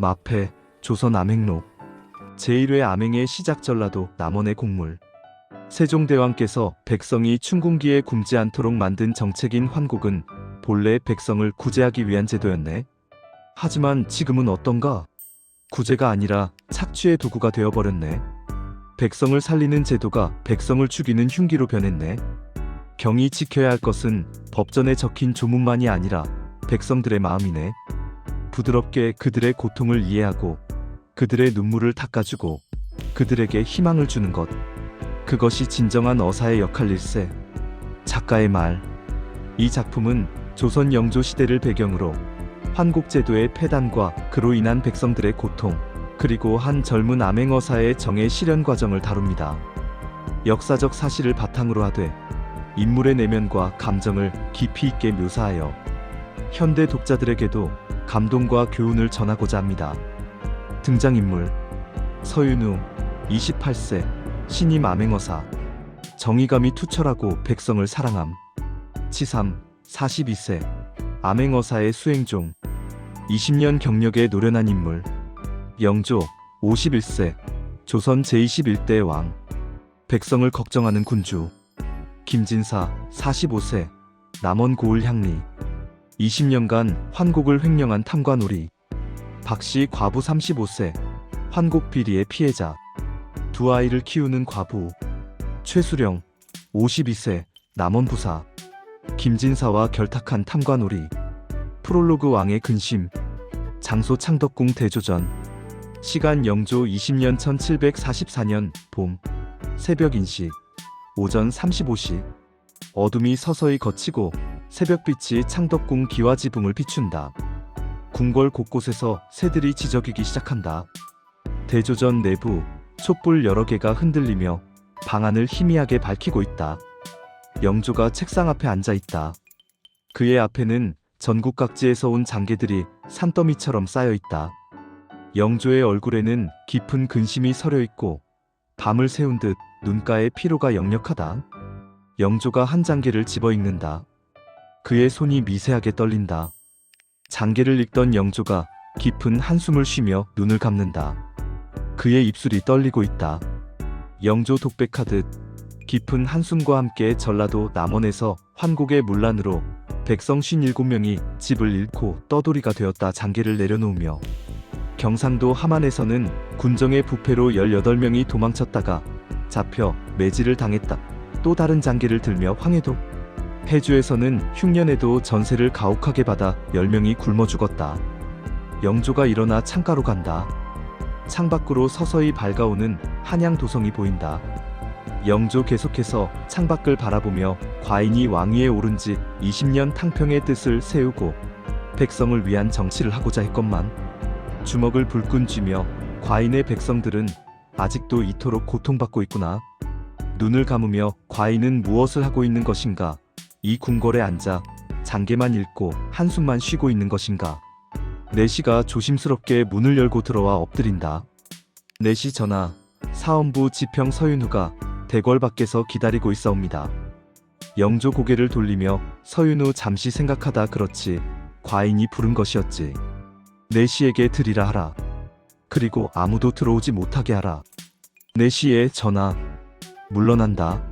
마패, 조선 암행록 제1회 암행의 시작 전라도 남원의 곡물. 세종대왕께서 백성이 춘궁기에 굶지 않도록 만든 정책인 환곡은 본래 백성을 구제하기 위한 제도였네. 하지만 지금은 어떤가? 구제가 아니라 착취의 도구가 되어버렸네. 백성을 살리는 제도가 백성을 죽이는 흉기로 변했네. 경이 지켜야 할 것은 법전에 적힌 조문만이 아니라 백성들의 마음이네. 부드럽게 그들의 고통을 이해하고 그들의 눈물을 닦아주고 그들에게 희망을 주는 것. 그것이 진정한 어사의 역할일세. 작가의 말. 이 작품은 조선 영조 시대를 배경으로 환곡제도의 폐단과 그로 인한 백성들의 고통, 그리고 한 젊은 암행어사의 정의 실현 과정을 다룹니다. 역사적 사실을 바탕으로 하되 인물의 내면과 감정을 깊이 있게 묘사하여 현대 독자들에게도 감동과 교훈을 전하고자 합니다. 등장인물 서윤우 28세 신임 암행어사. 정의감이 투철하고 백성을 사랑함. 치삼 42세 암행어사의 수행종. 20년 경력에 노련한 인물. 영조 51세 조선 제21대 왕. 백성을 걱정하는 군주. 김진사 45세 남원 고을 향리. 20년간 환곡을 횡령한 탐관오리. 박씨 과부 35세 환곡 비리의 피해자. 두 아이를 키우는 과부. 최수령 52세 남원 부사. 김진사와 결탁한 탐관오리. 프롤로그 왕의 근심. 장소 창덕궁 대조전. 시간 영조 20년 1744년 봄. 새벽 인시. 오전 35시. 어둠이 서서히 걷히고 새벽빛이 창덕궁 기와지붕을 비춘다. 궁궐 곳곳에서 새들이 지저귀기 시작한다. 대조전 내부 촛불 여러 개가 흔들리며 방안을 희미하게 밝히고 있다. 영조가 책상 앞에 앉아 있다. 그의 앞에는 전국 각지에서 온 장계들이 산더미처럼 쌓여 있다. 영조의 얼굴에는 깊은 근심이 서려 있고 밤을 새운 듯 눈가에 피로가 역력하다. 영조가 한 장계를 집어 읽는다. 그의 손이 미세하게 떨린다. 장계를 읽던 영조가 깊은 한숨을 쉬며 눈을 감는다. 그의 입술이 떨리고 있다. 영조 독백하듯 깊은 한숨과 함께 전라도 남원에서 환곡의 문란으로 백성 57명이 집을 잃고 떠돌이가 되었다. 장계를 내려놓으며 경상도 함안에서는 군정의 부패로 18명이 도망쳤다가 잡혀 매질을 당했다. 또 다른 장계를 들며 황해도 해주에서는 흉년에도 전세를 가혹하게 받아 10명이 굶어 죽었다. 영조가 일어나 창가로 간다. 창밖으로 서서히 밝아오는 한양 도성이 보인다. 영조 계속해서 창밖을 바라보며 과인이 왕위에 오른 지 20년 탕평의 뜻을 세우고 백성을 위한 정치를 하고자 했건만 주먹을 불끈 쥐며 과인의 백성들은 아직도 이토록 고통받고 있구나. 눈을 감으며 과인은 무엇을 하고 있는 것인가? 이 궁궐에 앉아 장계만 읽고 한숨만 쉬고 있는 것인가? 내시가 조심스럽게 문을 열고 들어와 엎드린다. 내시 전하, 사헌부 지평 서윤우가 대궐 밖에서 기다리고 있사옵니다. 영조 고개를 돌리며 서윤우 잠시 생각하다 그렇지, 과인이 부른 것이었지. 내시에게 드리라 하라. 그리고 아무도 들어오지 못하게 하라. 내시의 전하. 물러난다.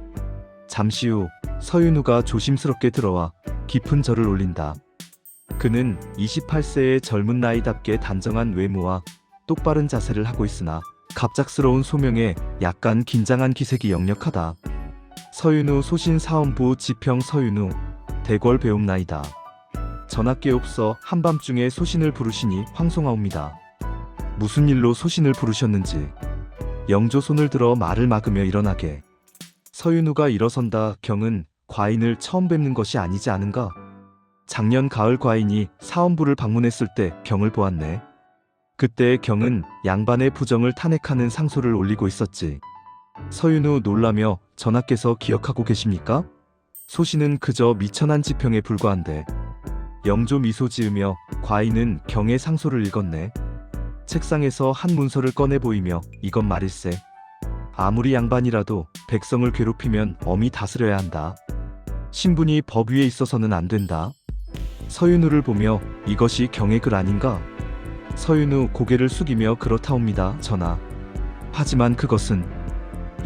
잠시 후 서윤우가 조심스럽게 들어와 깊은 절을 올린다. 그는 28세의 젊은 나이답게 단정한 외모와 똑바른 자세를 하고 있으나 갑작스러운 소명에 약간 긴장한 기색이 역력하다. 서윤우 소신 사헌부 지평 서윤우 대궐 배움나이다. 전하께옵서 한밤중에 소신을 부르시니 황송하옵니다. 무슨 일로 소신을 부르셨는지. 영조 손을 들어 말을 막으며 일어나게. 서윤우가 일어선다. 경은 과인을 처음 뵙는 것이 아니지 않은가? 작년 가을 과인이 사헌부를 방문했을 때 경을 보았네. 그때 경은 양반의 부정을 탄핵하는 상소를 올리고 있었지. 서윤우 놀라며 전하께서 기억하고 계십니까? 소신은 그저 미천한 지평에 불과한데. 영조 미소 지으며 과인은 경의 상소를 읽었네. 책상에서 한 문서를 꺼내 보이며 이건 말일세. 아무리 양반이라도 백성을 괴롭히면 엄히 다스려야 한다. 신분이 법 위에 있어서는 안 된다. 서윤우를 보며 이것이 경의 글 아닌가? 서윤우 고개를 숙이며 그렇다옵니다, 전하. 하지만 그것은.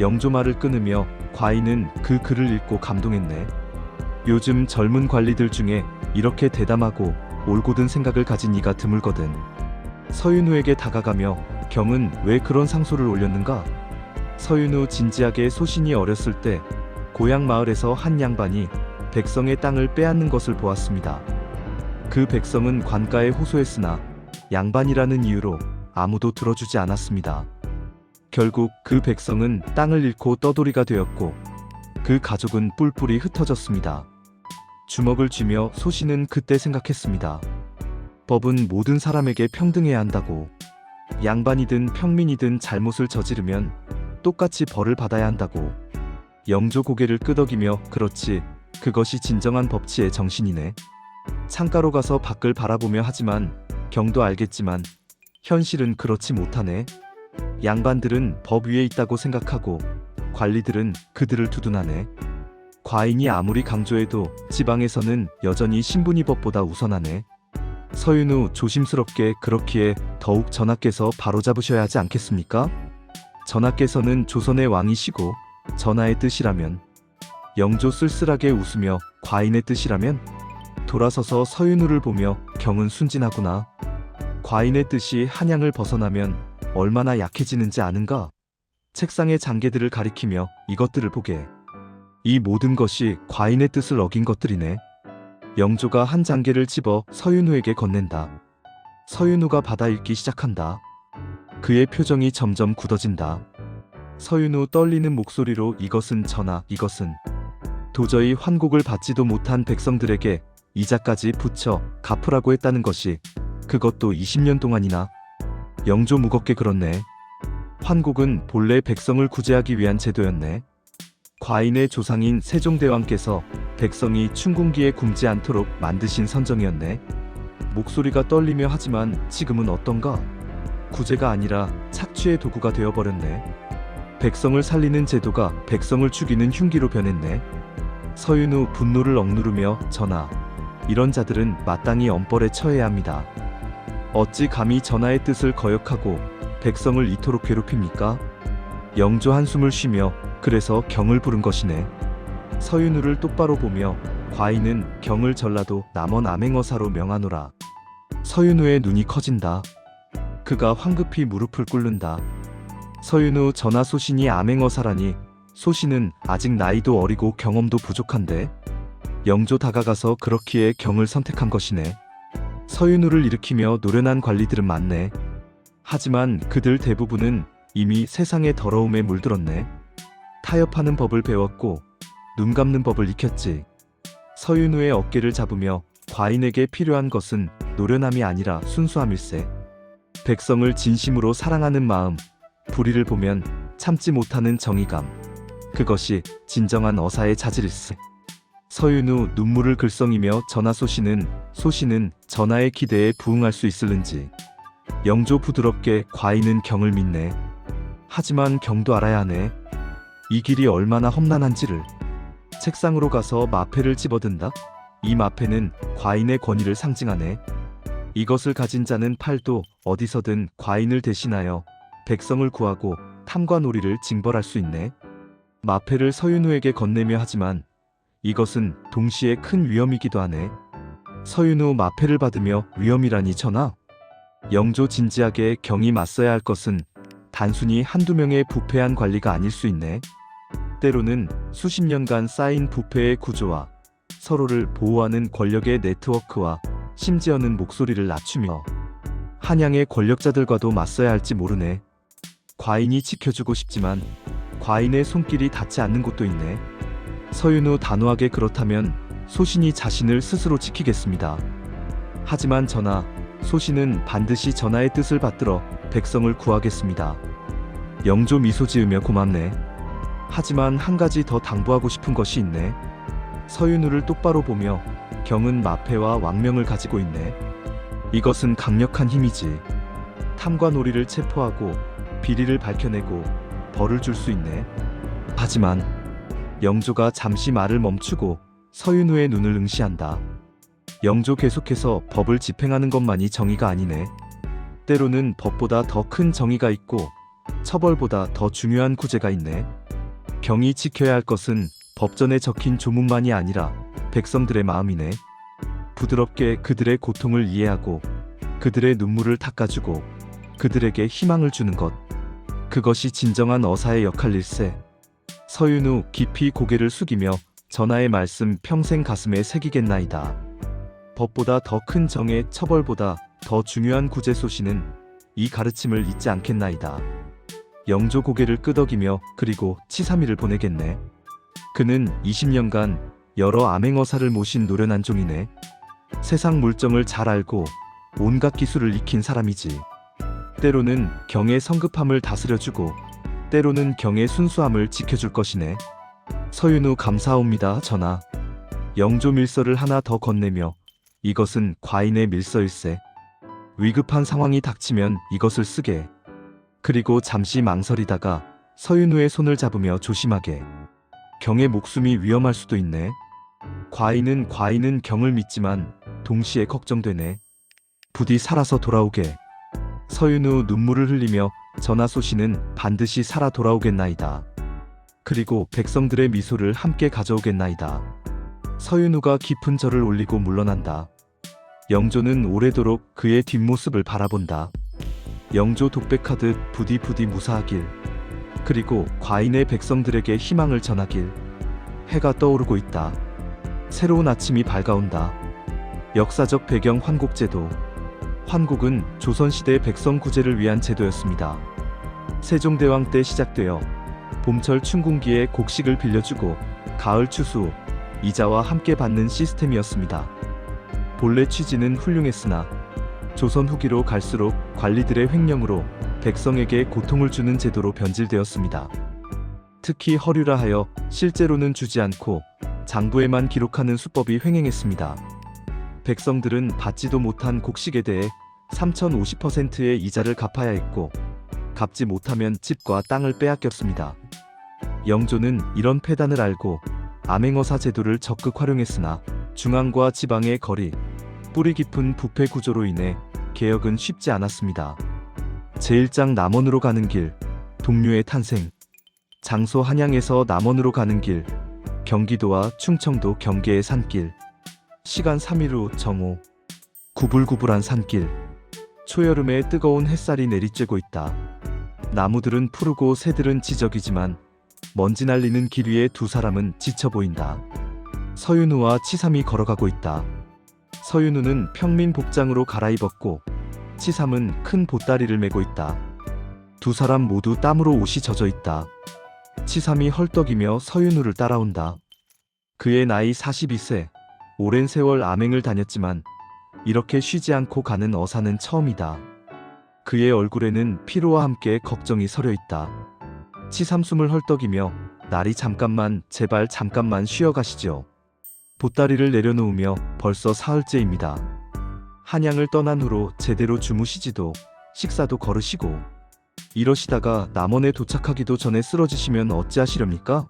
영조 말을 끊으며 과인은 그 글을 읽고 감동했네. 요즘 젊은 관리들 중에 이렇게 대담하고 올곧은 생각을 가진 이가 드물거든. 서윤우에게 다가가며 경은 왜 그런 상소를 올렸는가? 서윤우 진지하게 소신이 어렸을 때 고향 마을에서 한 양반이 백성의 땅을 빼앗는 것을 보았습니다. 그 백성은 관가에 호소했으나 양반이라는 이유로 아무도 들어주지 않았습니다. 결국 그 백성은 땅을 잃고 떠돌이가 되었고 그 가족은 뿔뿔이 흩어졌습니다. 주먹을 쥐며 소신은 그때 생각했습니다. 법은 모든 사람에게 평등해야 한다고. 양반이든 평민이든 잘못을 저지르면 똑같이 벌을 받아야 한다고. 영조 고개를 끄덕이며 그렇지, 그것이 진정한 법치의 정신이네. 창가로 가서 밖을 바라보며 하지만 경도 알겠지만 현실은 그렇지 못하네. 양반들은 법 위에 있다고 생각하고 관리들은 그들을 두둔하네. 과인이 아무리 강조해도 지방에서는 여전히 신분이 법보다 우선하네. 서윤우 조심스럽게 그렇기에 더욱 전하께서 바로잡으셔야 하지 않겠습니까? 전하께서는 조선의 왕이시고 전하의 뜻이라면. 영조 쓸쓸하게 웃으며 과인의 뜻이라면? 돌아서서 서윤우를 보며 경은 순진하구나. 과인의 뜻이 한양을 벗어나면 얼마나 약해지는지 아는가? 책상의 장계들을 가리키며 이것들을 보게. 이 모든 것이 과인의 뜻을 어긴 것들이네. 영조가 한 장계를 집어 서윤우에게 건넨다. 서윤우가 받아 읽기 시작한다. 그의 표정이 점점 굳어진다. 서윤우 떨리는 목소리로 이것은 전하, 이것은. 도저히 환곡을 받지도 못한 백성들에게 이자까지 붙여 갚으라고 했다는 것이, 그것도 20년 동안이나. 영조 무겁게 그렇네. 환곡은 본래 백성을 구제하기 위한 제도였네. 과인의 조상인 세종대왕께서 백성이 춘궁기에 굶지 않도록 만드신 선정이었네. 목소리가 떨리며 하지만 지금은 어떤가? 구제가 아니라 착취의 도구가 되어버렸네. 백성을 살리는 제도가 백성을 죽이는 흉기로 변했네. 서윤우 분노를 억누르며 전하, 이런 자들은 마땅히 엄벌에 처해야 합니다. 어찌 감히 전하의 뜻을 거역하고 백성을 이토록 괴롭힙니까? 영조 한숨을 쉬며 그래서 경을 부른 것이네. 서윤우를 똑바로 보며 과인은 경을 전라도 남원 암행어사로 명하노라. 서윤우의 눈이 커진다. 그가 황급히 무릎을 꿇는다. 서윤우 전하 소신이 암행어사라니, 소신은 아직 나이도 어리고 경험도 부족한데. 영조 다가가서 그렇기에 경을 선택한 것이네. 서윤우를 일으키며 노련한 관리들은 많네. 하지만 그들 대부분은 이미 세상의 더러움에 물들었네. 타협하는 법을 배웠고 눈 감는 법을 익혔지. 서윤우의 어깨를 잡으며 과인에게 필요한 것은 노련함이 아니라 순수함일세. 백성을 진심으로 사랑하는 마음, 불의를 보면 참지 못하는 정의감, 그것이 진정한 어사의 자질일세. 서윤우 눈물을 글썽이며 전하 소신은 전하의 기대에 부응할 수 있을는지. 영조 부드럽게 과인은 경을 믿네. 하지만 경도 알아야 하네. 이 길이 얼마나 험난한지를. 책상으로 가서 마패를 집어든다. 이 마패는 과인의 권위를 상징하네. 이것을 가진 자는 팔도 어디서든 과인을 대신하여 백성을 구하고 탐과 놀이를 징벌할 수 있네. 마패를 서윤우에게 건네며 하지만 이것은 동시에 큰 위험이기도 하네. 서윤우 마패를 받으며 위험이라니 전하? 영조 진지하게 경이 맞서야 할 것은 단순히 한두 명의 부패한 관리가 아닐 수 있네. 때로는 수십 년간 쌓인 부패의 구조와 서로를 보호하는 권력의 네트워크와 심지어는 목소리를 낮추며 한양의 권력자들과도 맞서야 할지 모르네. 과인이 지켜주고 싶지만 과인의 손길이 닿지 않는 곳도 있네. 서윤우 단호하게 그렇다면 소신이 자신을 스스로 지키겠습니다. 하지만 전하, 소신은 반드시 전하의 뜻을 받들어 백성을 구하겠습니다. 영조 미소 지으며 고맙네. 하지만 한 가지 더 당부하고 싶은 것이 있네. 서윤우를 똑바로 보며 경은 마패와 왕명을 가지고 있네. 이것은 강력한 힘이지. 탐과 놀이를 체포하고 비리를 밝혀내고 벌을 줄 수 있네. 하지만 영조가 잠시 말을 멈추고 서윤우의 눈을 응시한다. 영조 계속해서 법을 집행하는 것만이 정의가 아니네. 때로는 법보다 더 큰 정의가 있고 처벌보다 더 중요한 구제가 있네. 경이 지켜야 할 것은 법전에 적힌 조문만이 아니라 백성들의 마음이네. 부드럽게 그들의 고통을 이해하고 그들의 눈물을 닦아주고 그들에게 희망을 주는 것. 그것이 진정한 어사의 역할일세. 서윤우 깊이 고개를 숙이며 전하의 말씀 평생 가슴에 새기겠나이다. 법보다 더 큰 정의, 처벌보다 더 중요한 구제 소시는 이 가르침을 잊지 않겠나이다. 영조 고개를 끄덕이며 그리고 치삼이를 보내겠네. 그는 20년간 여러 암행어사를 모신 노련한 종이네. 세상 물정을 잘 알고 온갖 기술을 익힌 사람이지. 때로는 경의 성급함을 다스려주고 때로는 경의 순수함을 지켜줄 것이네. 서윤우 감사옵니다 전하. 영조 밀서를 하나 더 건네며 이것은 과인의 밀서일세. 위급한 상황이 닥치면 이것을 쓰게. 그리고 잠시 망설이다가 서윤우의 손을 잡으며 조심하게. 경의 목숨이 위험할 수도 있네. 과인은 경을 믿지만 동시에 걱정되네. 부디 살아서 돌아오게. 서윤우 눈물을 흘리며 전하 소시는 반드시 살아 돌아오겠나이다. 그리고 백성들의 미소를 함께 가져오겠나이다. 서윤우가 깊은 절을 올리고 물러난다. 영조는 오래도록 그의 뒷모습을 바라본다. 영조 독백하듯 부디 무사하길. 그리고 과인의 백성들에게 희망을 전하길. 해가 떠오르고 있다. 새로운 아침이 밝아온다. 역사적 배경 환곡제도. 환곡은 조선시대 백성 구제를 위한 제도였습니다. 세종대왕 때 시작되어 봄철 춘궁기에 곡식을 빌려주고 가을 추수, 이자와 함께 받는 시스템이었습니다. 본래 취지는 훌륭했으나 조선 후기로 갈수록 관리들의 횡령으로 백성에게 고통을 주는 제도로 변질되었습니다. 특히 허류라 하여 실제로는 주지 않고 장부에만 기록하는 수법이 횡행했습니다. 백성들은 받지도 못한 곡식에 대해 3050%의 이자를 갚아야 했고 갚지 못하면 집과 땅을 빼앗겼습니다. 영조는 이런 폐단을 알고 암행어사 제도를 적극 활용했으나 중앙과 지방의 거리, 뿌리 깊은 부패 구조로 인해 개혁은 쉽지 않았습니다. 제1장 남원으로 가는 길, 동류의 탄생. 장소 한양에서 남원으로 가는 길, 경기도와 충청도 경계의 산길. 시간 3일 후 정오. 구불구불한 산길. 초여름에 뜨거운 햇살이 내리쬐고 있다. 나무들은 푸르고 새들은 지적이지만 먼지 날리는 길 위에 두 사람은 지쳐 보인다. 서윤우와 치삼이 걸어가고 있다. 서윤우는 평민 복장으로 갈아입었고 치삼은 큰 보따리를 메고 있다. 두 사람 모두 땀으로 옷이 젖어 있다. 치삼이 헐떡이며 서윤우를 따라온다. 그의 나이 42세. 오랜 세월 암행을 다녔지만 이렇게 쉬지 않고 가는 어사는 처음이다. 그의 얼굴에는 피로와 함께 걱정이 서려 있다. 치삼 숨을 헐떡이며 날이 잠깐만, 제발 잠깐만 쉬어 가시죠. 보따리를 내려놓으며 벌써 사흘째입니다. 한양을 떠난 후로 제대로 주무시지도 식사도 거르시고 이러시다가 남원에 도착하기도 전에 쓰러지시면 어찌하시렵니까?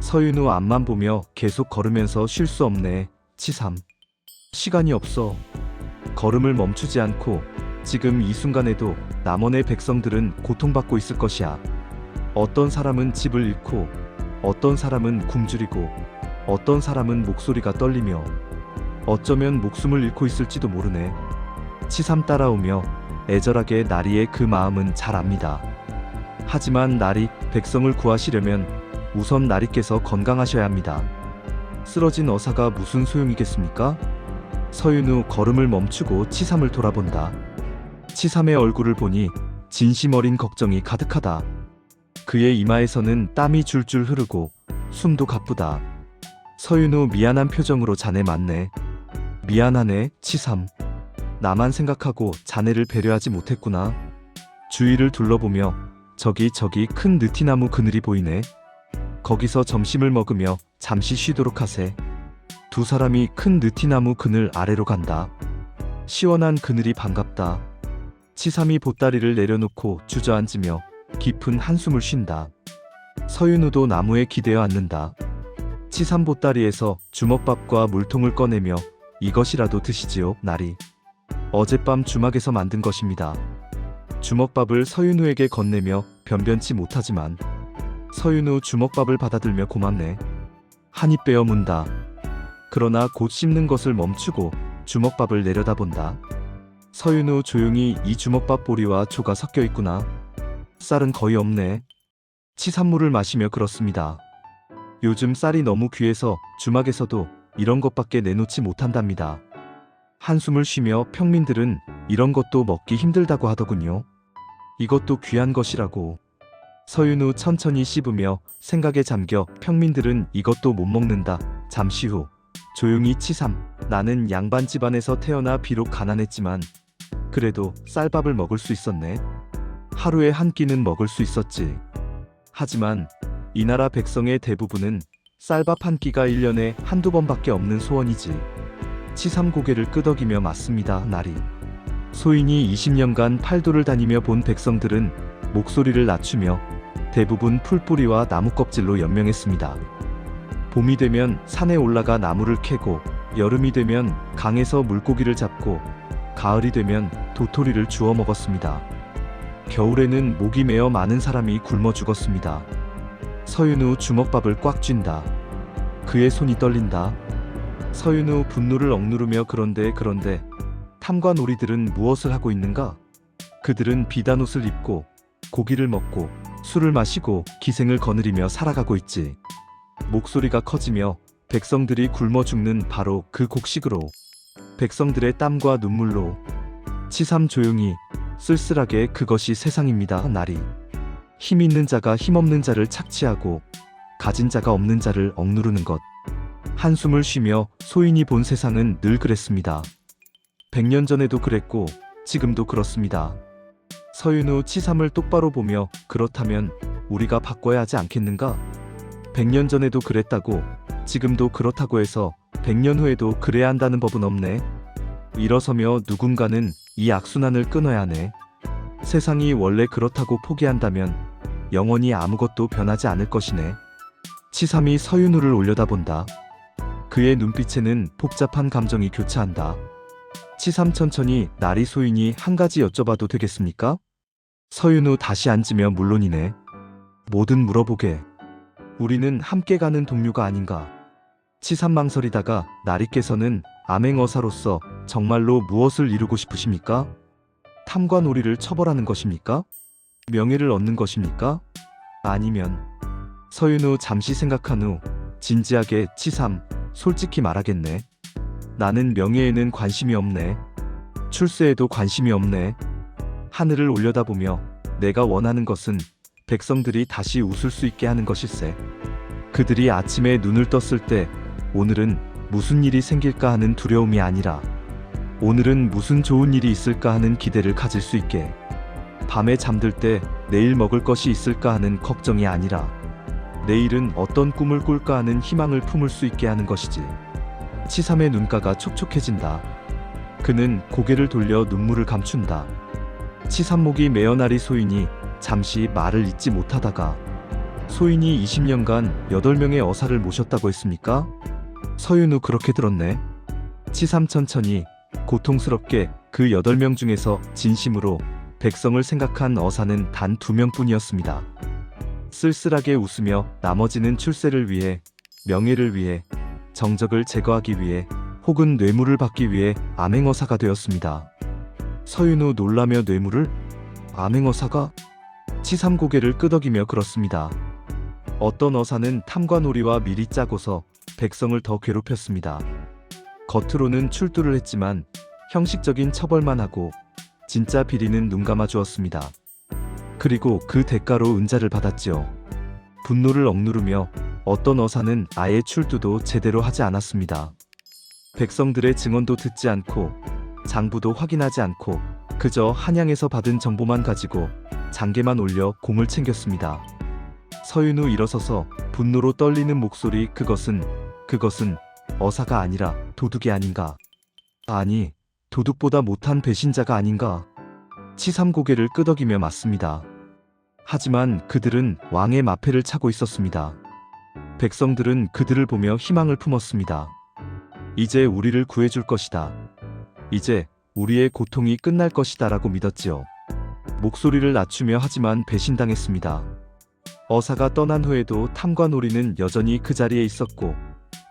서윤우 앞만 보며 계속 걸으면서 쉴 수 없네. 치삼. 시간이 없어. 걸음을 멈추지 않고 지금 이 순간에도 남원의 백성들은 고통받고 있을 것이야. 어떤 사람은 집을 잃고 어떤 사람은 굶주리고 어떤 사람은 목소리가 떨리며 어쩌면 목숨을 잃고 있을지도 모르네. 치삼 따라오며 애절하게 나리의 그 마음은 잘 압니다. 하지만 나리, 백성을 구하시려면 우선 나리께서 건강하셔야 합니다. 쓰러진 어사가 무슨 소용이겠습니까? 서윤우 걸음을 멈추고 치삼을 돌아본다. 치삼의 얼굴을 보니 진심 어린 걱정이 가득하다. 그의 이마에서는 땀이 줄줄 흐르고 숨도 가쁘다. 서윤우 미안한 표정으로 자네 맞네. 미안하네, 치삼. 나만 생각하고 자네를 배려하지 못했구나. 주위를 둘러보며 저기 큰 느티나무 그늘이 보이네. 거기서 점심을 먹으며 잠시 쉬도록 하세. 두 사람이 큰 느티나무 그늘 아래로 간다. 시원한 그늘이 반갑다. 치삼이 보따리를 내려놓고 주저앉으며 깊은 한숨을 쉰다. 서윤우도 나무에 기대어 앉는다. 치삼 보따리에서 주먹밥과 물통을 꺼내며 이것이라도 드시지요, 나리. 어젯밤 주막에서 만든 것입니다. 주먹밥을 서윤우에게 건네며 변변치 못하지만 서윤우 주먹밥을 받아들며 고맙네. 한 입 베어 문다. 그러나 곧 씹는 것을 멈추고 주먹밥을 내려다본다. 서윤우 조용히 이 주먹밥 보리와 조가 섞여 있구나. 쌀은 거의 없네. 치삼물을 마시며 그렇습니다. 요즘 쌀이 너무 귀해서 주막에서도 이런 것밖에 내놓지 못한답니다. 한숨을 쉬며 평민들은 이런 것도 먹기 힘들다고 하더군요. 이것도 귀한 것이라고. 서윤우 천천히 씹으며 생각에 잠겨 평민들은 이것도 못 먹는다. 잠시 후 조용히 치삼. 나는 양반 집안에서 태어나 비록 가난했지만 그래도 쌀밥을 먹을 수 있었네. 하루에 한 끼는 먹을 수 있었지. 하지만 이 나라 백성의 대부분은 쌀밥 한 끼가 1년에 한두 번밖에 없는 소원이지. 치삼 고개를 끄덕이며 맞습니다. 나리. 소인이 20년간 팔도를 다니며 본 백성들은 목소리를 낮추며 대부분 풀뿌리와 나무 껍질로 연명했습니다. 봄이 되면 산에 올라가 나무를 캐고, 여름이 되면 강에서 물고기를 잡고, 가을이 되면 도토리를 주워 먹었습니다. 겨울에는 목이 메어 많은 사람이 굶어 죽었습니다. 서윤우 주먹밥을 꽉 쥔다. 그의 손이 떨린다. 서윤우 분노를 억누르며 그런데 탐관오리들은 무엇을 하고 있는가? 그들은 비단옷을 입고 고기를 먹고 술을 마시고 기생을 거느리며 살아가고 있지. 목소리가 커지며 백성들이 굶어 죽는 바로 그 곡식으로, 백성들의 땀과 눈물로. 치삼 조용히 쓸쓸하게 그것이 세상입니다. 나리. 힘 있는 자가 힘없는 자를 착취하고 가진 자가 없는 자를 억누르는 것. 한숨을 쉬며 소인이 본 세상은 늘 그랬습니다. 100년 전에도 그랬고 지금도 그렇습니다. 서윤우 치삼을 똑바로 보며 그렇다면 우리가 바꿔야 하지 않겠는가? 100년 전에도 그랬다고 지금도 그렇다고 해서 100년 후에도 그래야 한다는 법은 없네. 일어서며 누군가는 이 악순환을 끊어야 하네. 세상이 원래 그렇다고 포기한다면 영원히 아무것도 변하지 않을 것이네. 치삼이 서윤우를 올려다본다. 그의 눈빛에는 복잡한 감정이 교차한다. 치삼 천천히 나리 소인이 한 가지 여쭤봐도 되겠습니까? 서윤우 다시 앉으며 물론이네. 뭐든 물어보게. 우리는 함께 가는 동료가 아닌가. 치삼 망설이다가 나리께서는 암행어사로서 정말로 무엇을 이루고 싶으십니까? 탐관오리를 처벌하는 것입니까? 명예를 얻는 것입니까? 아니면. 서윤우 잠시 생각한 후 진지하게 치삼, 솔직히 말하겠네. 나는 명예에는 관심이 없네. 출세에도 관심이 없네. 하늘을 올려다보며 내가 원하는 것은 백성들이 다시 웃을 수 있게 하는 것일세. 그들이 아침에 눈을 떴을 때 오늘은 무슨 일이 생길까 하는 두려움이 아니라 오늘은 무슨 좋은 일이 있을까 하는 기대를 가질 수 있게, 밤에 잠들 때 내일 먹을 것이 있을까 하는 걱정이 아니라 내일은 어떤 꿈을 꿀까 하는 희망을 품을 수 있게 하는 것이지. 치삼의 눈가가 촉촉해진다. 그는 고개를 돌려 눈물을 감춘다. 치삼목이 메어 나리 소인이 잠시 말을 잇지 못하다가 소인이 20년간 8명의 어사를 모셨다고 했습니까? 서윤우 그렇게 들었네. 치삼 천천히 고통스럽게 그 8명 중에서 진심으로 백성을 생각한 어사는 단 2명뿐이었습니다. 쓸쓸하게 웃으며 나머지는 출세를 위해, 명예를 위해, 정적을 제거하기 위해, 혹은 뇌물을 받기 위해 암행어사가 되었습니다. 서윤우 놀라며 뇌물을? 암행어사가? 치삼 고개를 끄덕이며 그렇습니다. 어떤 어사는 탐관오리와 미리 짜고서 백성을 더 괴롭혔습니다. 겉으로는 출두를 했지만 형식적인 처벌만 하고 진짜 비리는 눈 감아 주었습니다. 그리고 그 대가로 은자를 받았지요. 분노를 억누르며 어떤 어사는 아예 출두도 제대로 하지 않았습니다. 백성들의 증언도 듣지 않고 장부도 확인하지 않고 그저 한양에서 받은 정보만 가지고 장계만 올려 공을 챙겼습니다. 서윤우 일어서서 분노로 떨리는 목소리, 그것은 어사가 아니라 도둑이 아닌가. 아니, 도둑보다 못한 배신자가 아닌가. 치삼 고개를 끄덕이며 맞습니다. 하지만 그들은 왕의 마패를 차고 있었습니다. 백성들은 그들을 보며 희망을 품었습니다. 이제 우리를 구해줄 것이다. 이제 우리의 고통이 끝날 것이다 라고 믿었지요. 목소리를 낮추며 하지만 배신당했습니다. 어사가 떠난 후에도 탐관오리는 여전히 그 자리에 있었고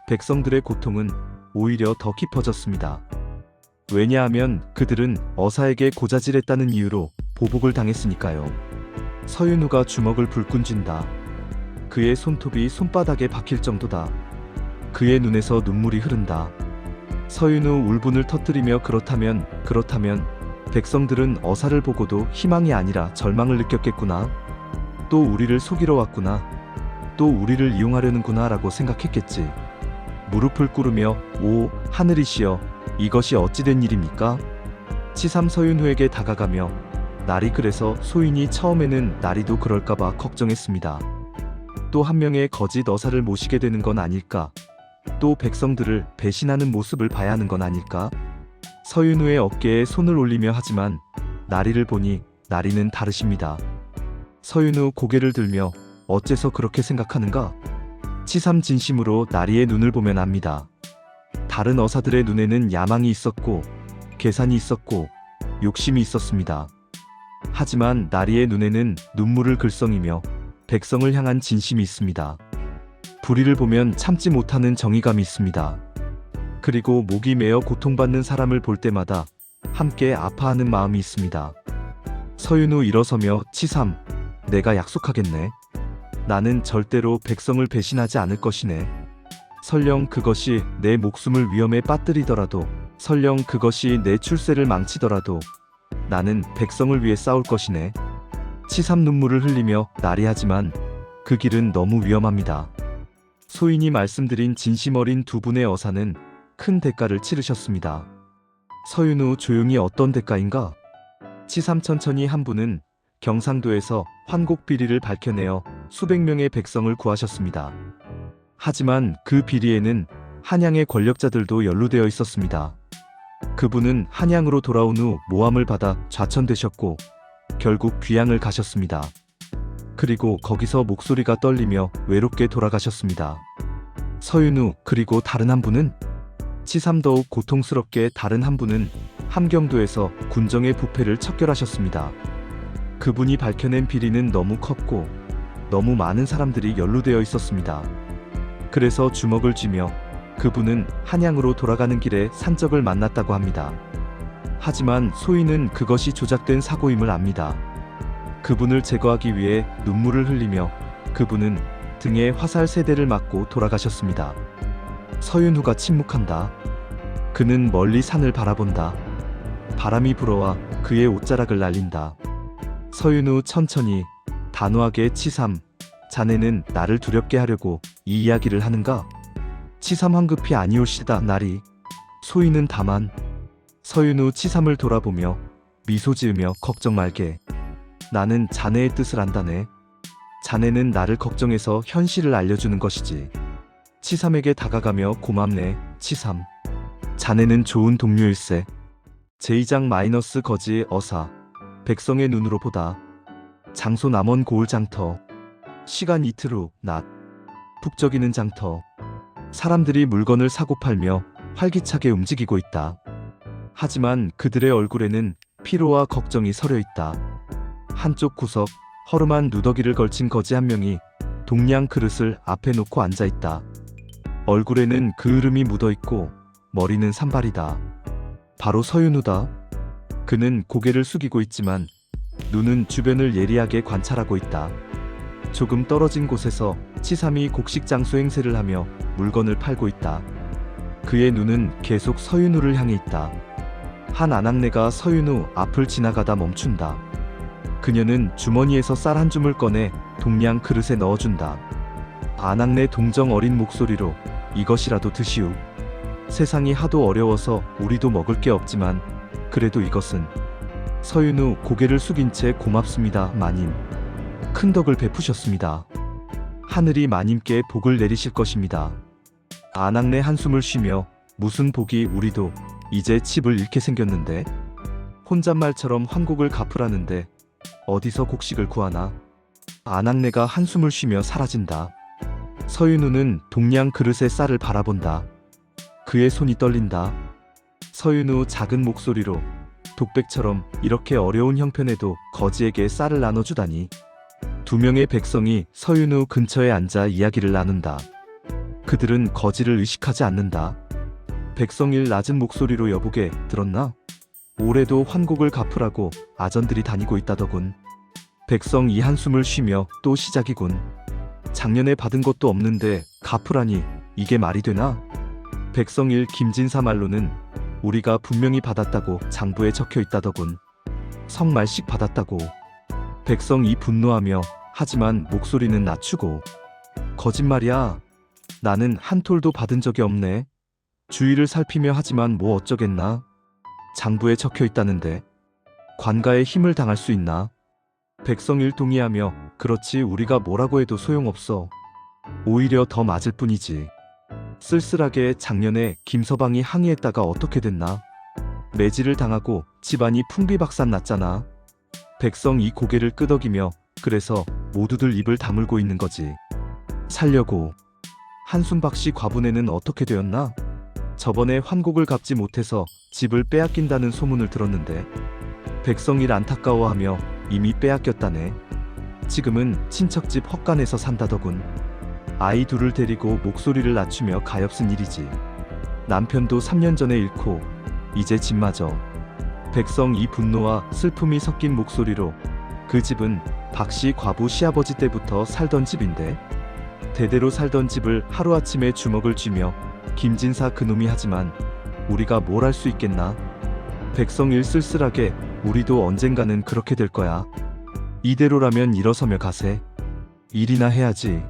백성들의 고통은 오히려 더 깊어졌습니다. 왜냐하면 그들은 어사에게 고자질했다는 이유로 보복을 당했으니까요. 서윤우가 주먹을 불끈 쥔다. 그의 손톱이 손바닥에 박힐 정도다. 그의 눈에서 눈물이 흐른다. 서윤우 울분을 터뜨리며 그렇다면 백성들은 어사를 보고도 희망이 아니라 절망을 느꼈겠구나. 또 우리를 속이러 왔구나. 또 우리를 이용하려는구나 라고 생각했겠지. 무릎을 꿇으며 오 하늘이시여 이것이 어찌된 일입니까? 치삼 서윤우에게 다가가며 날이 그래서 소인이 처음에는 나리도 그럴까봐 걱정했습니다. 또 한 명의 거짓 어사를 모시게 되는 건 아닐까? 또 백성들을 배신하는 모습을 봐야 하는 건 아닐까? 서윤우의 어깨에 손을 올리며 하지만 나리를 보니 나리는 다르십니다. 서윤우 고개를 들며 어째서 그렇게 생각하는가? 치삼 진심으로 나리의 눈을 보면 압니다. 다른 어사들의 눈에는 야망이 있었고 계산이 있었고 욕심이 있었습니다. 하지만 나리의 눈에는 눈물을 글썽이며 백성을 향한 진심이 있습니다. 불의를 보면 참지 못하는 정의감이 있습니다. 그리고 목이 메어 고통받는 사람을 볼 때마다 함께 아파하는 마음이 있습니다. 서윤우 일어서며 치삼, 내가 약속하겠네. 나는 절대로 백성을 배신하지 않을 것이네. 설령 그것이 내 목숨을 위험에 빠뜨리더라도, 설령 그것이 내 출세를 망치더라도 나는 백성을 위해 싸울 것이네. 치삼 눈물을 흘리며 나리하지만 그 길은 너무 위험합니다. 소인이 말씀드린 진심 어린 두 분의 어사는 큰 대가를 치르셨습니다. 서윤우 조용히 어떤 대가인가? 치삼 천천히 한 분은 경상도에서 환곡 비리를 밝혀내어 수백 명의 백성을 구하셨습니다. 하지만 그 비리에는 한양의 권력자들도 연루되어 있었습니다. 그분은 한양으로 돌아온 후 모함을 받아 좌천되셨고 결국 귀양을 가셨습니다. 그리고 거기서 목소리가 떨리며 외롭게 돌아가셨습니다. 서윤우 그리고 다른 한 분은? 치삼 더욱 고통스럽게 다른 한 분은 함경도에서 군정의 부패를 척결하셨습니다. 그분이 밝혀낸 비리는 너무 컸고 너무 많은 사람들이 연루되어 있었습니다. 그래서 주먹을 쥐며 그분은 한양으로 돌아가는 길에 산적을 만났다고 합니다. 하지만 소인은 그것이 조작된 사고임을 압니다. 그분을 제거하기 위해 눈물을 흘리며 그분은 등에 화살 3대를 맞고 돌아가셨습니다. 서윤우가 침묵한다. 그는 멀리 산을 바라본다. 바람이 불어와 그의 옷자락을 날린다. 서윤우 천천히 단호하게 치삼, 자네는 나를 두렵게 하려고 이 이야기를 하는가? 치삼 황급히 아니올시다 나리. 소인은 다만. 서윤우 치삼을 돌아보며 미소 지으며 걱정 말게. 나는 자네의 뜻을 안다네. 자네는 나를 걱정해서 현실을 알려주는 것이지. 치삼에게 다가가며 고맙네 치삼. 자네는 좋은 동료일세. 제2장 마이너스 거지 어사. 백성의 눈으로 보다. 장소 남원 고을 장터. 시간 이틀 후 낮. 북적이는 장터. 사람들이 물건을 사고 팔며 활기차게 움직이고 있다. 하지만 그들의 얼굴에는 피로와 걱정이 서려 있다. 한쪽 구석 허름한 누더기를 걸친 거지 한 명이 동양 그릇을 앞에 놓고 앉아 있다. 얼굴에는 그을음이 묻어 있고 머리는 산발이다. 바로 서윤우다. 그는 고개를 숙이고 있지만 눈은 주변을 예리하게 관찰하고 있다. 조금 떨어진 곳에서 치삼이 곡식장수 행세를 하며 물건을 팔고 있다. 그의 눈은 계속 서윤우를 향해 있다. 한 아낙네가 서윤우 앞을 지나가다 멈춘다. 그녀는 주머니에서 쌀 한 줌을 꺼내 동양 그릇에 넣어준다. 아낙네 동정 어린 목소리로 이것이라도 드시오. 세상이 하도 어려워서 우리도 먹을 게 없지만 그래도 이것은. 서윤우 고개를 숙인 채 고맙습니다 마님. 큰 덕을 베푸셨습니다. 하늘이 마님께 복을 내리실 것입니다. 아낙네 한숨을 쉬며 무슨 복이 우리도 이제 칩을 잃게 생겼는데. 혼잣말처럼 환곡을 갚으라는데 어디서 곡식을 구하나. 아낙네가 한숨을 쉬며 사라진다. 서윤우는 동양 그릇의 쌀을 바라본다. 그의 손이 떨린다. 서윤우 작은 목소리로 독백처럼 이렇게 어려운 형편에도 거지에게 쌀을 나눠주다니. 두 명의 백성이 서윤우 근처에 앉아 이야기를 나눈다. 그들은 거지를 의식하지 않는다. 백성일 낮은 목소리로 여보게 들었나? 올해도 환곡을 갚으라고 아전들이 다니고 있다더군. 백성 이 한숨을 쉬며 또 시작이군. 작년에 받은 것도 없는데 갚으라니 이게 말이 되나? 백성일 김진사 말로는 우리가 분명히 받았다고 장부에 적혀 있다더군. 성말씩 받았다고. 백성 이 분노하며 하지만 목소리는 낮추고 거짓말이야. 나는 한 톨도 받은 적이 없네. 주의를 살피며 하지만 뭐 어쩌겠나. 장부에 적혀 있다는데 관가에 힘을 당할 수 있나. 백성일 동의하며 그렇지 우리가 뭐라고 해도 소용없어. 오히려 더 맞을 뿐이지. 쓸쓸하게 작년에 김서방이 항의했다가 어떻게 됐나. 매질을 당하고 집안이 풍비박산 났잖아. 백성 이 고개를 끄덕이며 그래서 모두들 입을 다물고 있는 거지. 살려고. 한순박씨 과부네는 어떻게 되었나? 저번에 환곡을 갚지 못해서 집을 빼앗긴다는 소문을 들었는데 백성일 안타까워하며 이미 빼앗겼다네. 지금은 친척집 헛간에서 산다더군. 아이 둘을 데리고 목소리를 낮추며 가엾은 일이지. 남편도 3년 전에 잃고 이제 집마저. 백성 이 분노와 슬픔이 섞인 목소리로 그 집은 박씨 과부 시아버지 때부터 살던 집인데 대대로 살던 집을 하루아침에 주먹을 쥐며 김진사 그놈이 하지만 우리가 뭘 할 수 있겠나. 백성일 쓸쓸하게 우리도 언젠가는 그렇게 될 거야. 이대로라면 일어서며 가세. 일이나 해야지.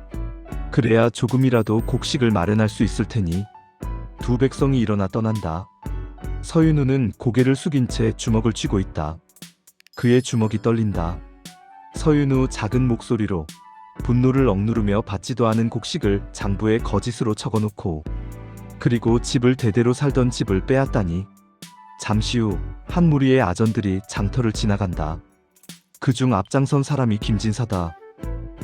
그래야 조금이라도 곡식을 마련할 수 있을 테니. 두 백성이 일어나 떠난다. 서윤우는 고개를 숙인 채 주먹을 쥐고 있다. 그의 주먹이 떨린다. 서윤우 작은 목소리로 분노를 억누르며 받지도 않은 곡식을 장부에 거짓으로 적어놓고 그리고 집을 대대로 살던 집을 빼앗다니. 잠시 후 한 무리의 아전들이 장터를 지나간다. 그중 앞장선 사람이 김진사다.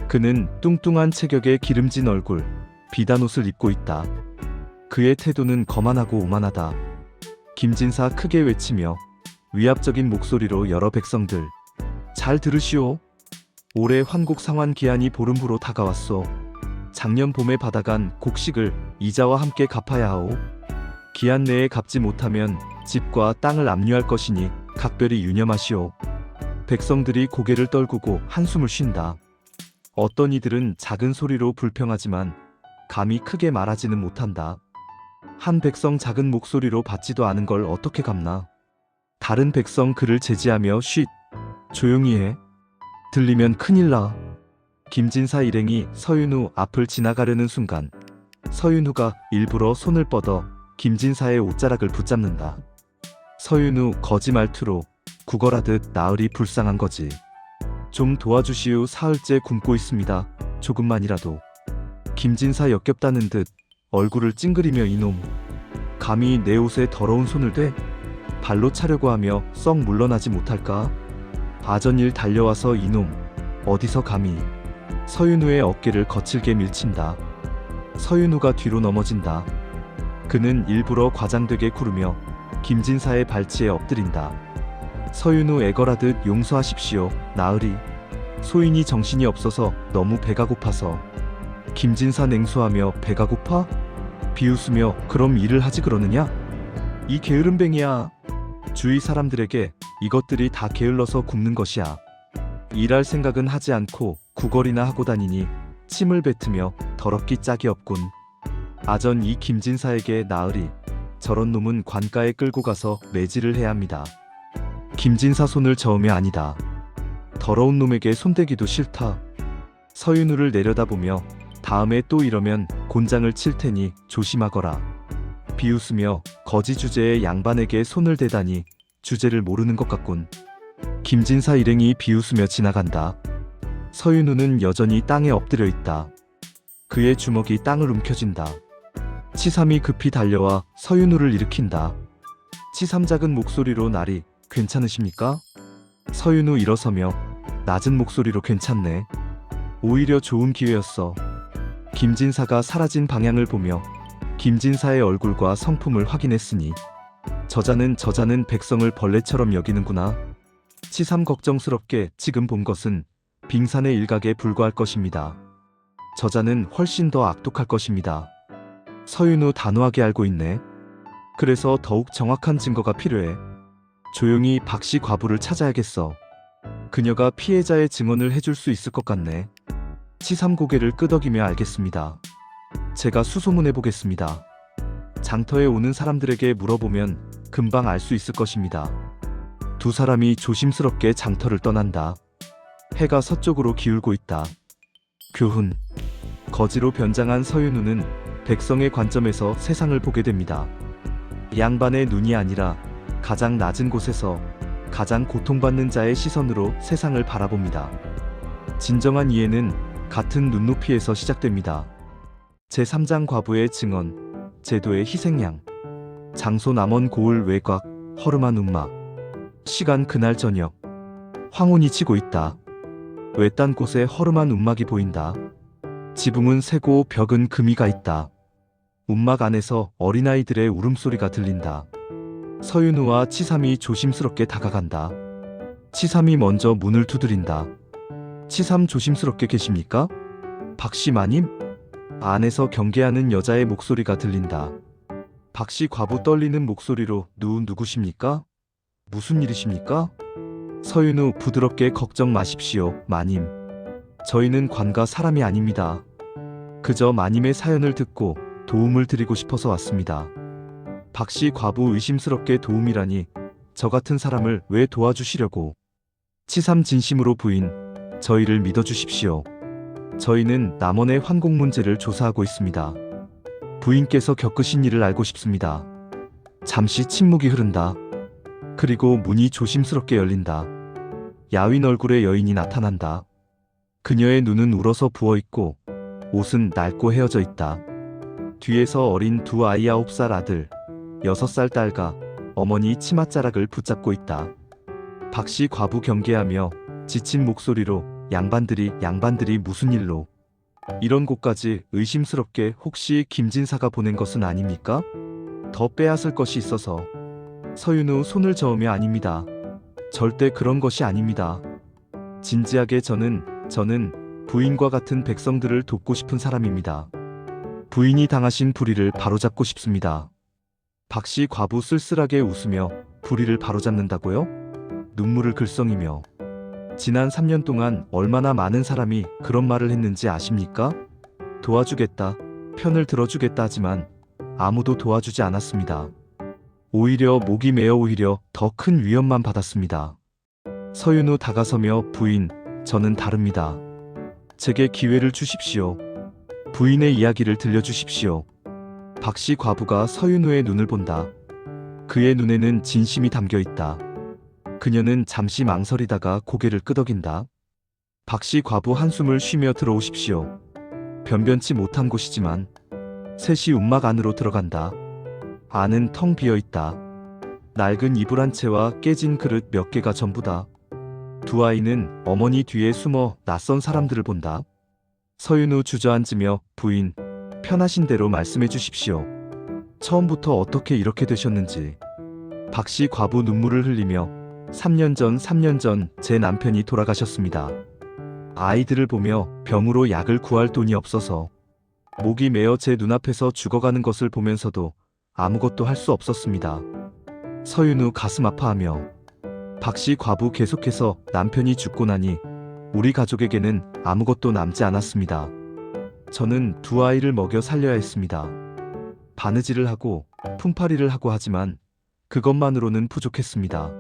그는 뚱뚱한 체격에 기름진 얼굴, 비단 옷을 입고 있다. 그의 태도는 거만하고 오만하다. 김진사 크게 외치며 위압적인 목소리로 여러 백성들 잘 들으시오. 올해 환곡 상환 기한이 보름 후로 다가왔소. 작년 봄에 받아간 곡식을 이자와 함께 갚아야 하오. 기한 내에 갚지 못하면 집과 땅을 압류할 것이니 각별히 유념하시오. 백성들이 고개를 떨구고 한숨을 쉰다. 어떤 이들은 작은 소리로 불평하지만 감히 크게 말하지는 못한다. 한 백성 작은 목소리로 받지도 않은 걸 어떻게 갚나. 다른 백성 그를 제지하며 쉿, 조용히 해. 들리면 큰일 나. 김진사 일행이 서윤우 앞을 지나가려는 순간 서윤우가 일부러 손을 뻗어 김진사의 옷자락을 붙잡는다. 서윤우 거지 말투로 구걸하듯 나으리 불쌍한 거지. 좀 도와주시오. 사흘째 굶고 있습니다. 조금만이라도. 김진사 역겹다는 듯 얼굴을 찡그리며 이놈. 감히 내 옷에 더러운 손을 대? 발로 차려고 하며 썩 물러나지 못할까? 아전일 달려와서 이놈. 어디서 감히. 서윤우의 어깨를 거칠게 밀친다. 서윤우가 뒤로 넘어진다. 그는 일부러 과장되게 구르며 김진사의 발치에 엎드린다. 서윤우 애걸하듯 용서하십시오. 나으리. 소인이 정신이 없어서 너무 배가 고파서. 김진사 냉소하며 배가 고파? 비웃으며 그럼 일을 하지 그러느냐? 이 게으름뱅이야. 주위 사람들에게 이것들이 다 게을러서 굶는 것이야. 일할 생각은 하지 않고 구걸이나 하고 다니니 침을 뱉으며 더럽기 짝이 없군. 아전 이 김진사에게 나으리. 저런 놈은 관가에 끌고 가서 매질을 해야 합니다. 김진사 손을 저으며 아니다. 더러운 놈에게 손대기도 싫다. 서윤우를 내려다보며 다음에 또 이러면 곤장을 칠 테니 조심하거라. 비웃으며 거지 주제의 양반에게 손을 대다니 주제를 모르는 것 같군. 김진사 일행이 비웃으며 지나간다. 서윤우는 여전히 땅에 엎드려 있다. 그의 주먹이 땅을 움켜쥔다. 치삼이 급히 달려와 서윤우를 일으킨다. 치삼 작은 목소리로 나리, 괜찮으십니까? 서윤우 일어서며 낮은 목소리로 괜찮네. 오히려 좋은 기회였어. 김진사가 사라진 방향을 보며 김진사의 얼굴과 성품을 확인했으니 저자는 백성을 벌레처럼 여기는구나. 치삼 걱정스럽게 지금 본 것은 빙산의 일각에 불과할 것입니다. 저자는 훨씬 더 악독할 것입니다. 서윤우 단호하게 알고 있네. 그래서 더욱 정확한 증거가 필요해. 조용히 박씨 과부를 찾아야겠어. 그녀가 피해자의 증언을 해줄 수 있을 것 같네. 치삼 고개를 끄덕이며 알겠습니다. 제가 수소문해 보겠습니다. 장터에 오는 사람들에게 물어보면 금방 알 수 있을 것입니다. 두 사람이 조심스럽게 장터를 떠난다. 해가 서쪽으로 기울고 있다. 교훈. 거지로 변장한 서윤우는 백성의 관점에서 세상을 보게 됩니다. 양반의 눈이 아니라 가장 낮은 곳에서 가장 고통받는 자의 시선으로 세상을 바라봅니다. 진정한 이해는 같은 눈높이에서 시작됩니다. 제3장 과부의 증언, 제도의 희생양. 장소 남원 고을 외곽, 허름한 움막. 시간 그날 저녁. 황혼이 치고 있다. 외딴 곳에 허름한 움막이 보인다. 지붕은 새고 벽은 금이가 있다. 움막 안에서 어린아이들의 울음소리가 들린다. 서윤우와 치삼이 조심스럽게 다가간다. 치삼이 먼저 문을 두드린다. 치삼 조심스럽게 계십니까? 박씨 마님? 안에서 경계하는 여자의 목소리가 들린다. 박씨 과부 떨리는 목소리로 누구십니까? 무슨 일이십니까? 서윤우 부드럽게 걱정 마십시오, 마님. 저희는 관가 사람이 아닙니다. 그저 마님의 사연을 듣고 도움을 드리고 싶어서 왔습니다. 박씨 과부 의심스럽게 도움이라니 저 같은 사람을 왜 도와주시려고. 치삼 진심으로 부인, 저희를 믿어주십시오. 저희는 남원의 환공 문제를 조사하고 있습니다. 부인께서 겪으신 일을 알고 싶습니다. 잠시 침묵이 흐른다. 그리고 문이 조심스럽게 열린다. 야윈 얼굴의 여인이 나타난다. 그녀의 눈은 울어서 부어있고 옷은 낡고 헤어져 있다. 뒤에서 어린 두 아이 9살 아들, 6살 딸과 어머니 치맛자락을 붙잡고 있다. 박씨 과부 경계하며 지친 목소리로 양반들이 무슨 일로 이런 곳까지 의심스럽게 혹시 김진사가 보낸 것은 아닙니까? 더 빼앗을 것이 있어서. 서윤우 손을 저으며 아닙니다. 절대 그런 것이 아닙니다. 진지하게 저는 부인과 같은 백성들을 돕고 싶은 사람입니다. 부인이 당하신 불의를 바로잡고 싶습니다. 박씨 과부 쓸쓸하게 웃으며 불의를 바로잡는다고요? 눈물을 글썽이며. 지난 3년 동안 얼마나 많은 사람이 그런 말을 했는지 아십니까? 도와주겠다, 편을 들어주겠다 하지만 아무도 도와주지 않았습니다. 오히려 목이 메어 오히려 더 큰 위험만 받았습니다. 서윤우 다가서며 부인, 저는 다릅니다. 제게 기회를 주십시오. 부인의 이야기를 들려주십시오. 박씨 과부가 서윤우의 눈을 본다. 그의 눈에는 진심이 담겨 있다. 그녀는 잠시 망설이다가 고개를 끄덕인다. 박씨 과부 한숨을 쉬며 들어오십시오. 변변치 못한 곳이지만. 셋이 움막 안으로 들어간다. 안은 텅 비어 있다. 낡은 이불 한 채와 깨진 그릇 몇 개가 전부다. 두 아이는 어머니 뒤에 숨어 낯선 사람들을 본다. 서윤우 주저앉으며 부인, 편하신 대로 말씀해 주십시오. 처음부터 어떻게 이렇게 되셨는지. 박씨 과부 눈물을 흘리며 3년 전 제 남편이 돌아가셨습니다. 아이들을 보며 병으로 약을 구할 돈이 없어서 목이 메어 제 눈앞에서 죽어가는 것을 보면서도 아무것도 할 수 없었습니다. 서윤우 가슴 아파하며 박씨 과부 계속해서 남편이 죽고 나니 우리 가족에게는 아무것도 남지 않았습니다. 저는 두 아이를 먹여 살려야 했습니다. 바느질을 하고 품팔이를 하고 하지만 그것만으로는 부족했습니다.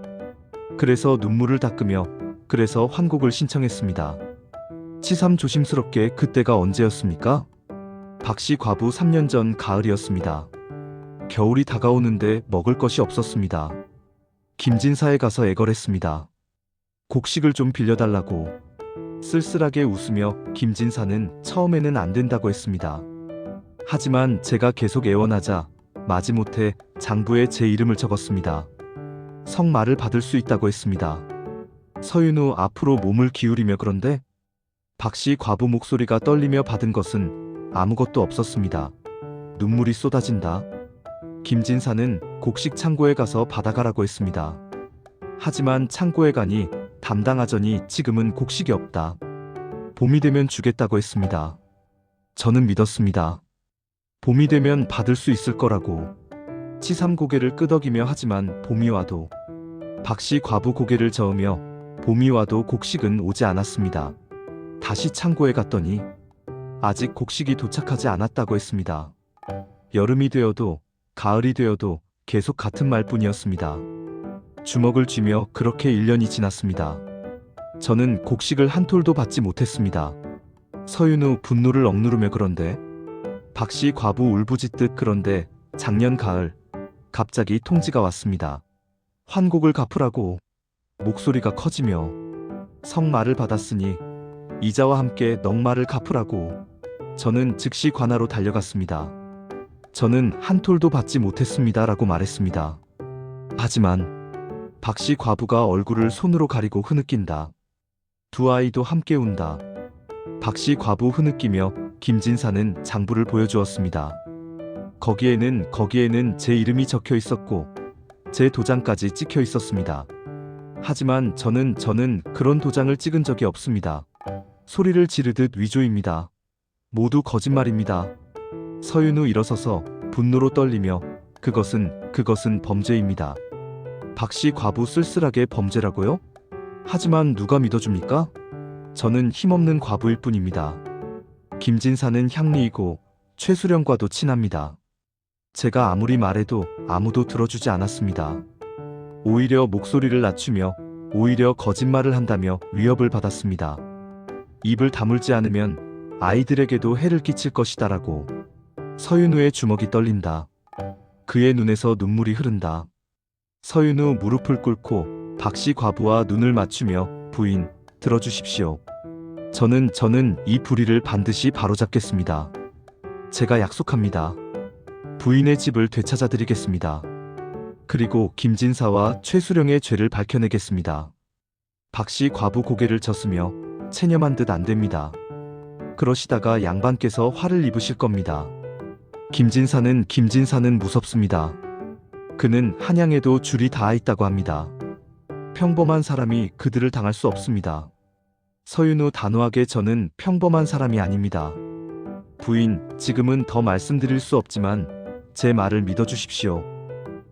그래서 눈물을 닦으며 그래서 환곡을 신청했습니다. 치삼 조심스럽게 그때가 언제였습니까? 박씨 과부 3년 전 가을이었습니다. 겨울이 다가오는데 먹을 것이 없었습니다. 김진사에 가서 애걸했습니다. 곡식을 좀 빌려달라고. 쓸쓸하게 웃으며 김진사는 처음에는 안 된다고 했습니다. 하지만 제가 계속 애원하자 마지못해 장부에 제 이름을 적었습니다. 성말을 받을 수 있다고 했습니다. 서윤우 앞으로 몸을 기울이며 그런데 박씨 과부 목소리가 떨리며 받은 것은 아무것도 없었습니다. 눈물이 쏟아진다. 김진사는 곡식 창고에 가서 받아가라고 했습니다. 하지만 창고에 가니 담당하더니 지금은 곡식이 없다. 봄이 되면 주겠다고 했습니다. 저는 믿었습니다. 봄이 되면 받을 수 있을 거라고. 치삼 고개를 끄덕이며 하지만 봄이 와도 박씨 과부 고개를 저으며 봄이 와도 곡식은 오지 않았습니다. 다시 창고에 갔더니 아직 곡식이 도착하지 않았다고 했습니다. 여름이 되어도 가을이 되어도 계속 같은 말뿐이었습니다. 주먹을 쥐며 그렇게 1년이 지났습니다. 저는 곡식을 한 톨도 받지 못했습니다. 서윤우 분노를 억누르며 그런데 박씨 과부 울부짖듯 그런데 작년 가을 갑자기 통지가 왔습니다. 환곡을 갚으라고. 목소리가 커지며 성말을 받았으니 이자와 함께 넉말을 갚으라고. 저는 즉시 관하로 달려갔습니다. 저는 한 톨도 받지 못했습니다 라고 말했습니다. 하지만 박씨 과부가 얼굴을 손으로 가리고 흐느낀다. 두 아이도 함께 운다. 박씨 과부 흐느끼며 김진사는 장부를 보여주었습니다. 거기에는 제 이름이 적혀 있었고 제 도장까지 찍혀 있었습니다. 하지만 저는 그런 도장을 찍은 적이 없습니다. 소리를 지르듯 위조입니다. 모두 거짓말입니다. 서윤우 일어서서 분노로 떨리며 그것은 범죄입니다. 박씨 과부 쓸쓸하게 범죄라고요? 하지만 누가 믿어줍니까? 저는 힘없는 과부일 뿐입니다. 김진사는 향리이고 최수령과도 친합니다. 제가 아무리 말해도 아무도 들어주지 않았습니다. 오히려 목소리를 낮추며 오히려 거짓말을 한다며 위협을 받았습니다. 입을 다물지 않으면 아이들에게도 해를 끼칠 것이다라고. 서윤우의 주먹이 떨린다. 그의 눈에서 눈물이 흐른다. 서윤우 무릎을 꿇고 박씨 과부와 눈을 맞추며 부인, 들어주십시오. 저는 이 불의를 반드시 바로잡겠습니다. 제가 약속합니다. 부인의 집을 되찾아드리겠습니다. 그리고 김진사와 최수령의 죄를 밝혀내겠습니다. 박씨 과부 고개를 젓으며 체념한 듯 안 됩니다. 그러시다가 양반께서 화를 입으실 겁니다. 김진사는 무섭습니다. 그는 한양에도 줄이 닿아 있다고 합니다. 평범한 사람이 그들을 당할 수 없습니다. 서윤우 단호하게 저는 평범한 사람이 아닙니다. 부인, 지금은 더 말씀드릴 수 없지만 제 말을 믿어주십시오.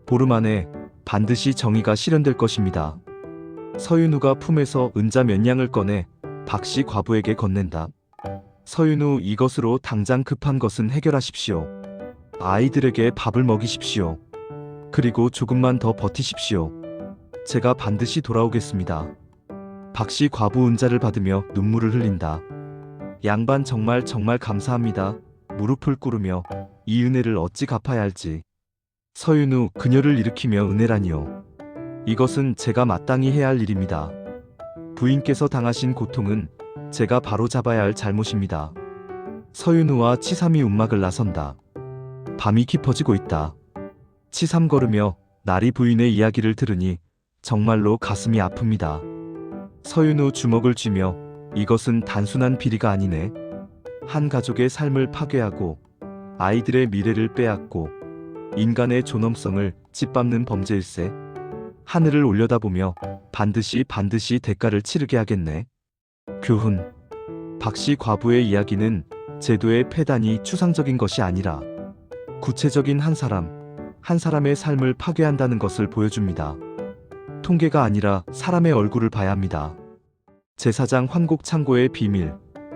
보름 안에 반드시 정의가 실현될 것입니다. 서윤우가 품에서 은자 몇 냥을 꺼내 박씨 과부에게 건넨다. 서윤우, 이것으로 당장 급한 것은 해결하십시오. 아이들에게 밥을 먹이십시오. 그리고 조금만 더 버티십시오. 제가 반드시 돌아오겠습니다. 박씨 과부 은자를 받으며 눈물을 흘린다. 양반 정말 감사합니다. 무릎을 꿇으며 이 은혜를 어찌 갚아야 할지. 서윤우, 그녀를 일으키며 은혜라니요. 이것은 제가 마땅히 해야 할 일입니다. 부인께서 당하신 고통은 제가 바로 잡아야 할 잘못입니다. 서윤우와 치삼이 움막을 나선다. 밤이 깊어지고 있다. 치삼 걸으며 나리 부인의 이야기를 들으니 정말로 가슴이 아픕니다. 서윤우 주먹을 쥐며 이것은 단순한 비리가 아니네. 한 가족의 삶을 파괴하고 아이들의 미래를 빼앗고 인간의 존엄성을 짓밟는 범죄일세. 하늘을 올려다보며 반드시 대가를 치르게 하겠네. 교훈. 박씨 과부의 이야기는 제도의 폐단이 추상적인 것이 아니라 구체적인 한 사람의 삶을 파괴한다는 것을 보여줍니다. 통계가 아니라 사람의 얼굴을 봐야 합니다. 제4장 환곡 창고의 비밀.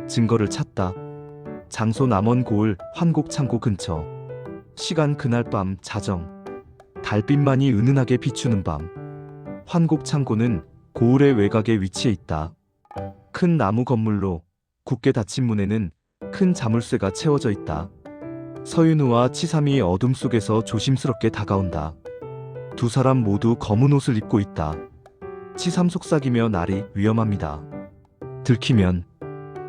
증거를 찾다. 장소 남원 고을 환곡 창고 근처. 시간 그날 밤 자정. 달빛만이 은은하게 비추는 밤. 환곡 창고는 고을의 외곽에 위치해 있다. 큰 나무 건물로 굳게 닫힌 문에는 큰 자물쇠가 채워져 있다. 서윤우와 치삼이 어둠 속에서 조심스럽게 다가온다. 두 사람 모두 검은 옷을 입고 있다. 치삼 속삭이며 날이 위험합니다. 들키면.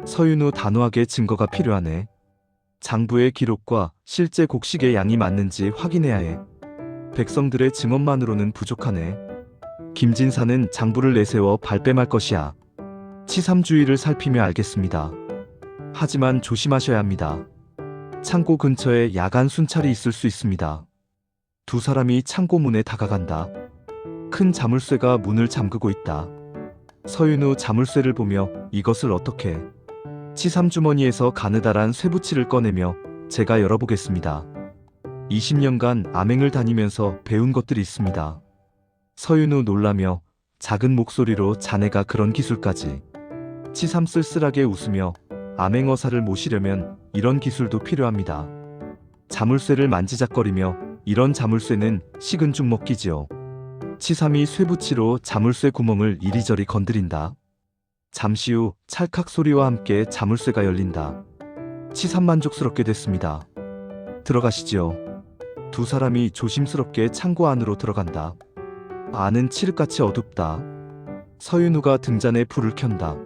서윤우 단호하게 증거가 필요하네. 장부의 기록과 실제 곡식의 양이 맞는지 확인해야 해. 백성들의 증언만으로는 부족하네. 김진사는 장부를 내세워 발뺌할 것이야. 치삼 주위를 살피며 알겠습니다. 하지만 조심하셔야 합니다. 창고 근처에 야간 순찰이 있을 수 있습니다. 두 사람이 창고 문에 다가간다. 큰 자물쇠가 문을 잠그고 있다. 서윤우 자물쇠를 보며 이것을 어떻게? 치삼 주머니에서 가느다란 쇠붙이를 꺼내며 제가 열어보겠습니다. 20년간 암행을 다니면서 배운 것들이 있습니다. 서윤우 놀라며 작은 목소리로 자네가 그런 기술까지. 치삼 쓸쓸하게 웃으며 암행어사를 모시려면 이런 기술도 필요합니다. 자물쇠를 만지작거리며 이런 자물쇠는 식은 죽 먹기지요. 치삼이 쇠붙이로 자물쇠 구멍을 이리저리 건드린다. 잠시 후 찰칵 소리와 함께 자물쇠가 열린다. 치삼 만족스럽게 됐습니다. 들어가시지요. 두 사람이 조심스럽게 창고 안으로 들어간다. 안은 칠흑같이 어둡다. 서윤우가 등잔에 불을 켠다.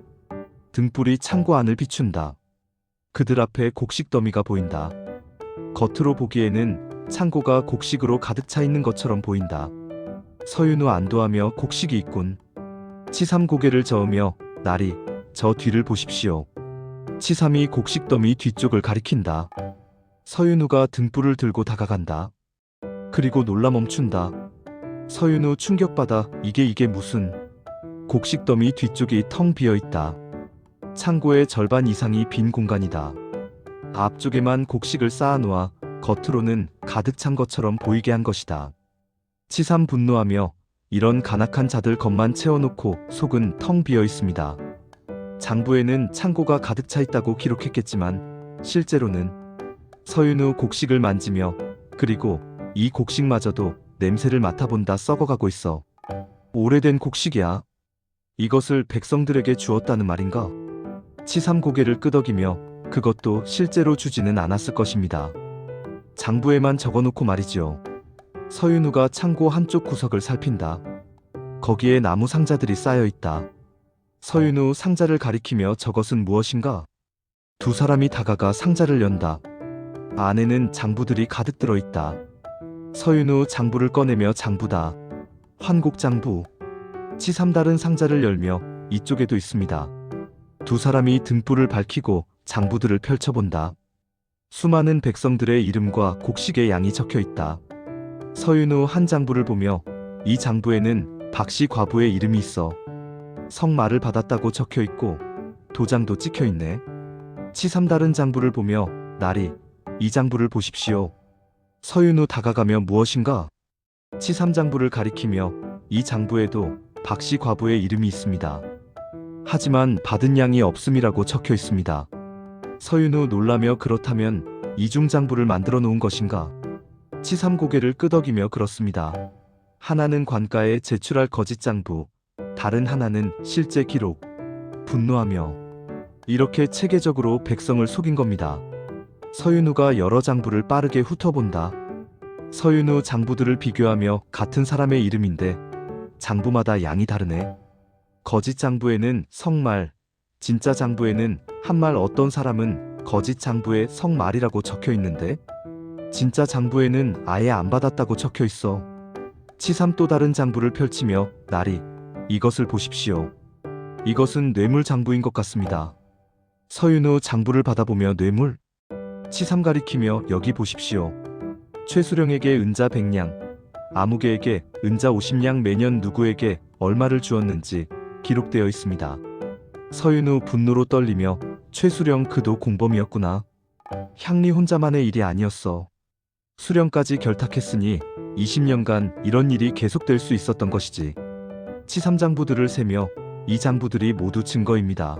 등불이 창고 안을 비춘다. 그들 앞에 곡식 더미가 보인다. 겉으로 보기에는 창고가 곡식으로 가득 차 있는 것처럼 보인다. 서윤우 안도하며 곡식이 있군. 치삼 고개를 저으며 나리, 저 뒤를 보십시오. 치삼이 곡식 더미 뒤쪽을 가리킨다. 서윤우가 등불을 들고 다가간다. 그리고 놀라 멈춘다. 서윤우 충격받아 이게 무슨. 곡식 더미 뒤쪽이 텅 비어있다. 창고의 절반 이상이 빈 공간이다. 앞쪽에만 곡식을 쌓아놓아 겉으로는 가득 찬 것처럼 보이게 한 것이다. 치삼 분노하며 이런 간악한 자들 겉만 채워놓고 속은 텅 비어 있습니다. 장부에는 창고가 가득 차 있다고 기록했겠지만 실제로는. 서윤우 곡식을 만지며 그리고 이 곡식마저도 냄새를 맡아본다. 썩어가고 있어. 오래된 곡식이야. 이것을 백성들에게 주었다는 말인가? 치삼 고개를 끄덕이며 그것도 실제로 주지는 않았을 것입니다. 장부에만 적어놓고 말이지요. 서윤우가 창고 한쪽 구석을 살핀다. 거기에 나무 상자들이 쌓여있다. 서윤우 상자를 가리키며 저것은 무엇인가? 두 사람이 다가가 상자를 연다. 안에는 장부들이 가득 들어있다. 서윤우 장부를 꺼내며 장부다. 환곡장부. 치삼 다른 상자를 열며 이쪽에도 있습니다. 두 사람이 등불을 밝히고 장부들을 펼쳐본다. 수많은 백성들의 이름과 곡식의 양이 적혀있다. 서윤우 한 장부를 보며 이 장부에는 박씨 과부의 이름이 있어. 성말을 받았다고 적혀있고 도장도 찍혀있네. 치삼 다른 장부를 보며 나리, 이 장부를 보십시오. 서윤우 다가가며 무엇인가? 치삼 장부를 가리키며 이 장부에도 박씨 과부의 이름이 있습니다. 하지만 받은 양이 없음이라고 적혀 있습니다. 서윤우 놀라며 그렇다면 이중 장부를 만들어 놓은 것인가? 치삼 고개를 끄덕이며 그렇습니다. 하나는 관가에 제출할 거짓 장부, 다른 하나는 실제 기록. 분노하며 이렇게 체계적으로 백성을 속인 겁니다. 서윤우가 여러 장부를 빠르게 훑어본다. 서윤우 장부들을 비교하며 같은 사람의 이름인데 장부마다 양이 다르네. 거짓 장부에는 성말, 진짜 장부에는 한말. 어떤 사람은 거짓 장부에 성말이라고 적혀 있는데 진짜 장부에는 아예 안 받았다고 적혀 있어. 치삼 또 다른 장부를 펼치며 나리, 이것을 보십시오. 이것은 뇌물 장부인 것 같습니다. 서윤우 장부를 받아보며 뇌물? 치삼 가리키며 여기 보십시오. 최수령에게 은자 100냥, 아무개에게 은자 50냥 매년 누구에게 얼마를 주었는지 기록되어 있습니다. 서윤우 분노로 떨리며 최수령 그도 공범이었구나. 향리 혼자만의 일이 아니었어. 수령까지 결탁했으니 20년간 이런 일이 계속될 수 있었던 것이지. 치삼 장부들을 세며 이 장부들이 모두 증거입니다.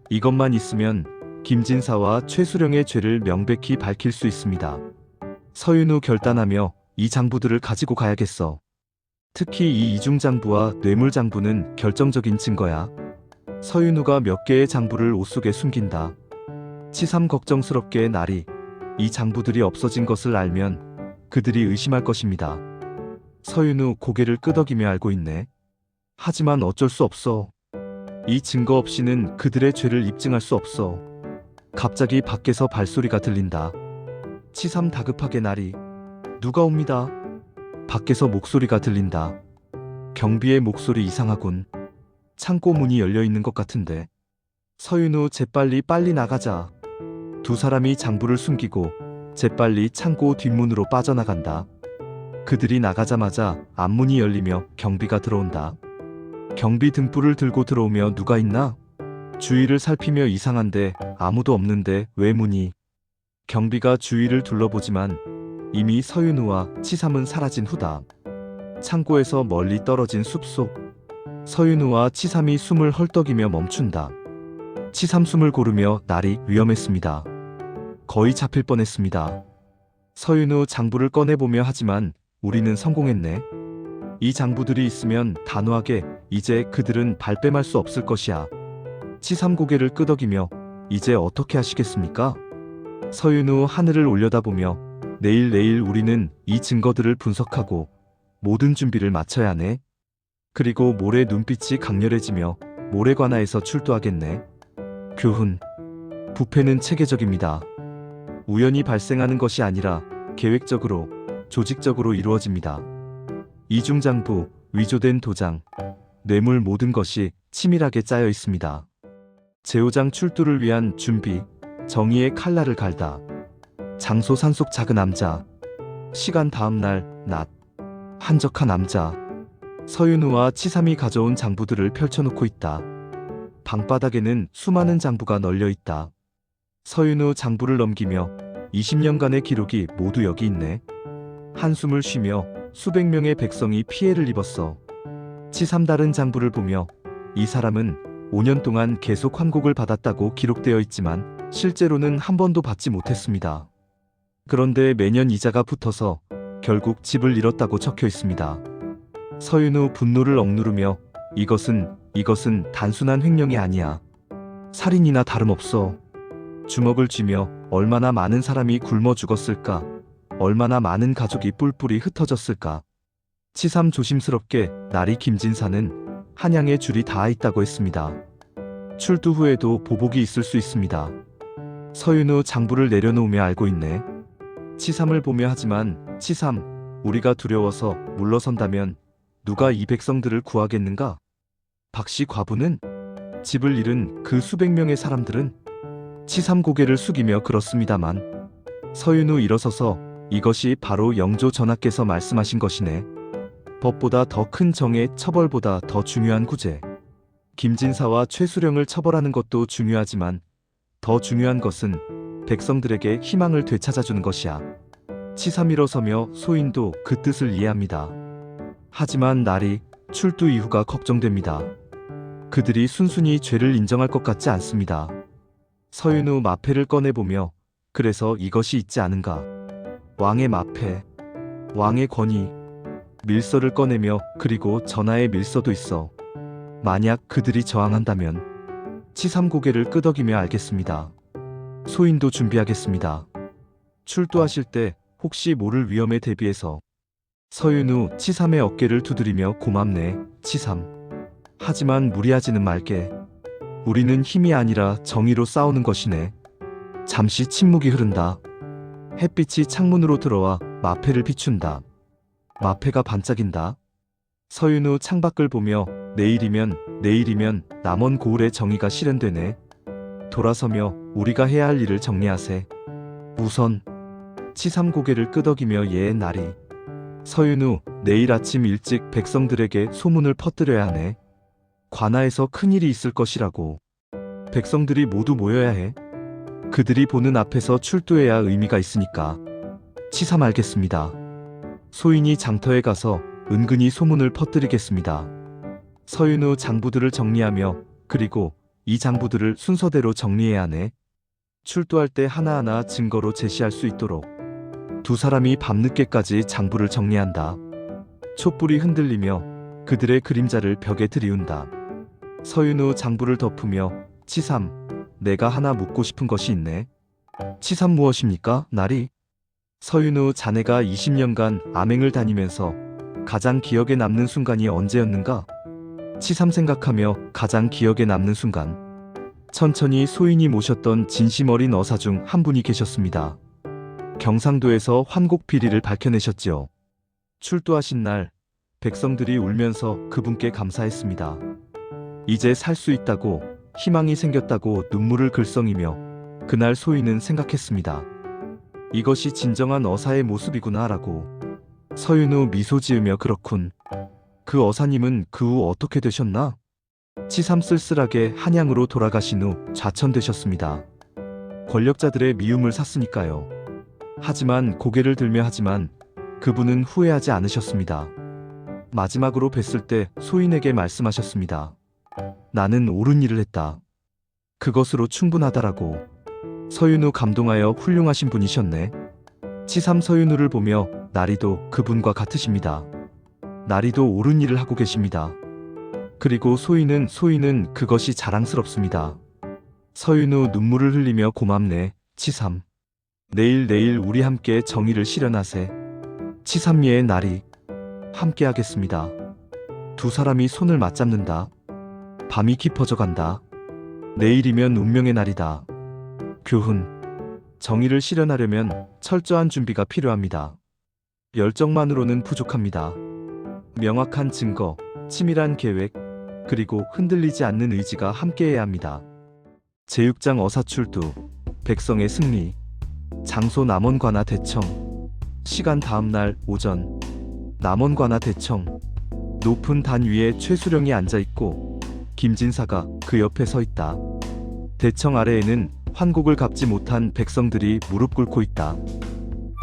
이것만 있으면 김진사와 최수령의 죄를 명백히 밝힐 수 있습니다. 서윤우 결단하며 이 장부들을 가지고 가야겠어. 특히 이 이중장부와 뇌물장부는 결정적인 증거야. 서윤우가 몇 개의 장부를 옷 속에 숨긴다. 치삼 걱정스럽게 나리, 이 장부들이 없어진 것을 알면 그들이 의심할 것입니다. 서윤우 고개를 끄덕이며 알고 있네. 하지만 어쩔 수 없어. 이 증거 없이는 그들의 죄를 입증할 수 없어. 갑자기 밖에서 발소리가 들린다. 치삼 다급하게 나리, 누가 옵니다. 밖에서 목소리가 들린다. 경비의 목소리 이상하군. 창고 문이 열려 있는 것 같은데. 서윤우 재빨리 빨리 나가자. 두 사람이 장부를 숨기고 재빨리 창고 뒷문으로 빠져나간다. 그들이 나가자마자 앞문이 열리며 경비가 들어온다. 경비 등불을 들고 들어오며 누가 있나? 주위를 살피며 이상한데 아무도 없는데 왜 문이? 경비가 주위를 둘러보지만 이미 서윤우와 치삼은 사라진 후다. 창고에서 멀리 떨어진 숲속. 서윤우와 치삼이 숨을 헐떡이며 멈춘다. 치삼 숨을 고르며 날이 위험했습니다. 거의 잡힐 뻔했습니다. 서윤우 장부를 꺼내보며 하지만 우리는 성공했네. 이 장부들이 있으면 단호하게 이제 그들은 발뺌할 수 없을 것이야. 치삼 고개를 끄덕이며 이제 어떻게 하시겠습니까? 서윤우 하늘을 올려다보며 내일 우리는 이 증거들을 분석하고 모든 준비를 마쳐야 하네. 그리고 모레 눈빛이 강렬해지며 모래관아에서 출두하겠네. 교훈. 부패는 체계적입니다. 우연히 발생하는 것이 아니라 계획적으로, 조직적으로 이루어집니다. 이중장부, 위조된 도장, 뇌물 모든 것이 치밀하게 짜여 있습니다. 제호장 출두를 위한 준비, 정의의 칼날을 갈다. 장소 산속 작은 남자. 시간 다음날 낮. 한적한 남자. 서윤우와 치삼이 가져온 장부들을 펼쳐놓고 있다. 방바닥에는 수많은 장부가 널려 있다. 서윤우 장부를 넘기며 20년간의 기록이 모두 여기 있네. 한숨을 쉬며 수백 명의 백성이 피해를 입었어. 치삼 다른 장부를 보며 이 사람은 5년 동안 계속 환곡을 받았다고 기록되어 있지만 실제로는 한 번도 받지 못했습니다. 그런데 매년 이자가 붙어서 결국 집을 잃었다고 적혀 있습니다. 서윤우 분노를 억누르며 이것은 단순한 횡령이 아니야. 살인이나 다름없어. 주먹을 쥐며 얼마나 많은 사람이 굶어 죽었을까? 얼마나 많은 가족이 뿔뿔이 흩어졌을까? 치삼 조심스럽게 날이 김진사는 한양에 줄이 닿아 있다고 했습니다. 출두 후에도 보복이 있을 수 있습니다. 서윤우 장부를 내려놓으며 알고 있네. 치삼을 보며 하지만 치삼, 우리가 두려워서 물러선다면 누가 이 백성들을 구하겠는가? 박씨 과부는? 집을 잃은 그 수백 명의 사람들은? 치삼 고개를 숙이며 그렇습니다만 서윤우 일어서서 이것이 바로 영조 전하께서 말씀하신 것이네. 법보다 더 큰 정의, 처벌보다 더 중요한 구제. 김진사와 최수령을 처벌하는 것도 중요하지만 더 중요한 것은 백성들에게 희망을 되찾아주는 것이야. 치삼 일어서며 소인도 그 뜻을 이해합니다. 하지만 날이 출두 이후가 걱정됩니다. 그들이 순순히 죄를 인정할 것 같지 않습니다. 서윤우 마패를 꺼내보며 그래서 이것이 있지 않은가. 왕의 마패, 왕의 권위, 밀서를 꺼내며 그리고 전하의 밀서도 있어. 만약 그들이 저항한다면 치삼 고개를 끄덕이며 알겠습니다. 소인도 준비하겠습니다. 출두하실 때 혹시 모를 위험에 대비해서. 서윤우 치삼의 어깨를 두드리며 고맙네, 치삼. 하지만 무리하지는 말게. 우리는 힘이 아니라 정의로 싸우는 것이네. 잠시 침묵이 흐른다. 햇빛이 창문으로 들어와 마패를 비춘다. 마패가 반짝인다. 서윤우 창밖을 보며 내일이면 남원 고을의 정의가 실현되네. 돌아서며 우리가 해야 할 일을 정리하세. 우선. 치삼 고개를 끄덕이며 예의 날이. 서윤우, 내일 아침 일찍 백성들에게 소문을 퍼뜨려야 하네. 관아에서 큰일이 있을 것이라고. 백성들이 모두 모여야 해. 그들이 보는 앞에서 출두해야 의미가 있으니까. 치삼 알겠습니다. 소인이 장터에 가서 은근히 소문을 퍼뜨리겠습니다. 서윤우 장부들을 정리하며 그리고 이 장부들을 순서대로 정리해야 하네. 출두할 때 하나하나 증거로 제시할 수 있도록. 두 사람이 밤늦게까지 장부를 정리한다. 촛불이 흔들리며 그들의 그림자를 벽에 들이운다. 서윤우 장부를 덮으며 치삼, 내가 하나 묻고 싶은 것이 있네. 치삼 무엇입니까, 날이? 서윤우, 자네가 20년간 암행을 다니면서 가장 기억에 남는 순간이 언제였는가? 치삼 생각하며 가장 기억에 남는 순간. 천천히 소인이 모셨던 진심 어린 어사 중 한 분이 계셨습니다. 경상도에서 환곡 비리를 밝혀내셨지요. 출두하신 날 백성들이 울면서 그분께 감사했습니다. 이제 살 수 있다고, 희망이 생겼다고 눈물을 글썽이며 그날 소인은 생각했습니다. 이것이 진정한 어사의 모습이구나 라고. 서윤우 미소 지으며 그렇군. 그 어사님은 그 후 어떻게 되셨나? 치삼 쓸쓸하게 한양으로 돌아가신 후 좌천되셨습니다. 권력자들의 미움을 샀으니까요. 하지만 고개를 들며 하지만 그분은 후회하지 않으셨습니다. 마지막으로 뵀을 때 소인에게 말씀하셨습니다. 나는 옳은 일을 했다. 그것으로 충분하다라고. 서윤우 감동하여 훌륭하신 분이셨네. 치삼 서윤우를 보며 나리도 그분과 같으십니다. 나리도 옳은 일을 하고 계십니다. 그리고 소인은 그것이 자랑스럽습니다. 서윤우 눈물을 흘리며 고맙네, 치삼. 내일 우리 함께 정의를 실현하세. 치삼리의 나리. 함께 하겠습니다. 두 사람이 손을 맞잡는다. 밤이 깊어져 간다. 내일이면 운명의 날이다. 교훈. 정의를 실현하려면 철저한 준비가 필요합니다. 열정만으로는 부족합니다. 명확한 증거, 치밀한 계획, 그리고 흔들리지 않는 의지가 함께해야 합니다. 제6장 어사출두. 백성의 승리. 장소 남원관아 대청. 시간 다음날 오전. 남원관아 대청. 높은 단 위에 최수령이 앉아있고 김진사가 그 옆에 서 있다. 대청 아래에는 환곡을 갚지 못한 백성들이 무릎 꿇고 있다.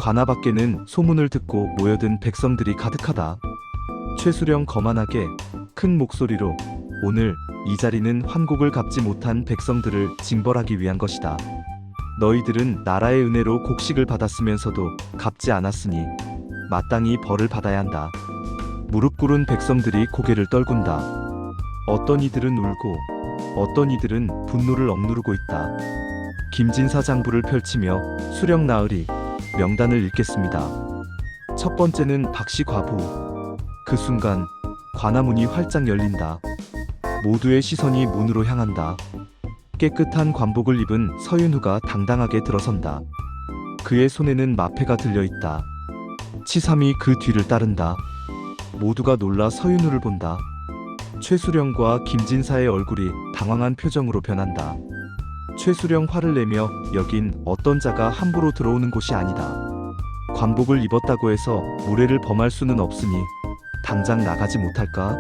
관아 밖에는 소문을 듣고 모여든 백성들이 가득하다. 최수령 거만하게 큰 목소리로 오늘 이 자리는 환곡을 갚지 못한 백성들을 징벌하기 위한 것이다. 너희들은 나라의 은혜로 곡식을 받았으면서도 갚지 않았으니 마땅히 벌을 받아야 한다. 무릎 꿇은 백성들이 고개를 떨군다. 어떤 이들은 울고 어떤 이들은 분노를 억누르고 있다. 김진사 장부를 펼치며 수령 나으리 명단을 읽겠습니다. 첫 번째는 박씨 과부. 그 순간 관아문이 활짝 열린다. 모두의 시선이 문으로 향한다. 깨끗한 관복을 입은 서윤우가 당당하게 들어선다. 그의 손에는 마패가 들려있다. 치삼이 그 뒤를 따른다. 모두가 놀라 서윤우를 본다. 최수령과 김진사의 얼굴이 당황한 표정으로 변한다. 최수령 화를 내며 여긴 어떤 자가 함부로 들어오는 곳이 아니다. 관복을 입었다고 해서 무례를 범할 수는 없으니 당장 나가지 못할까?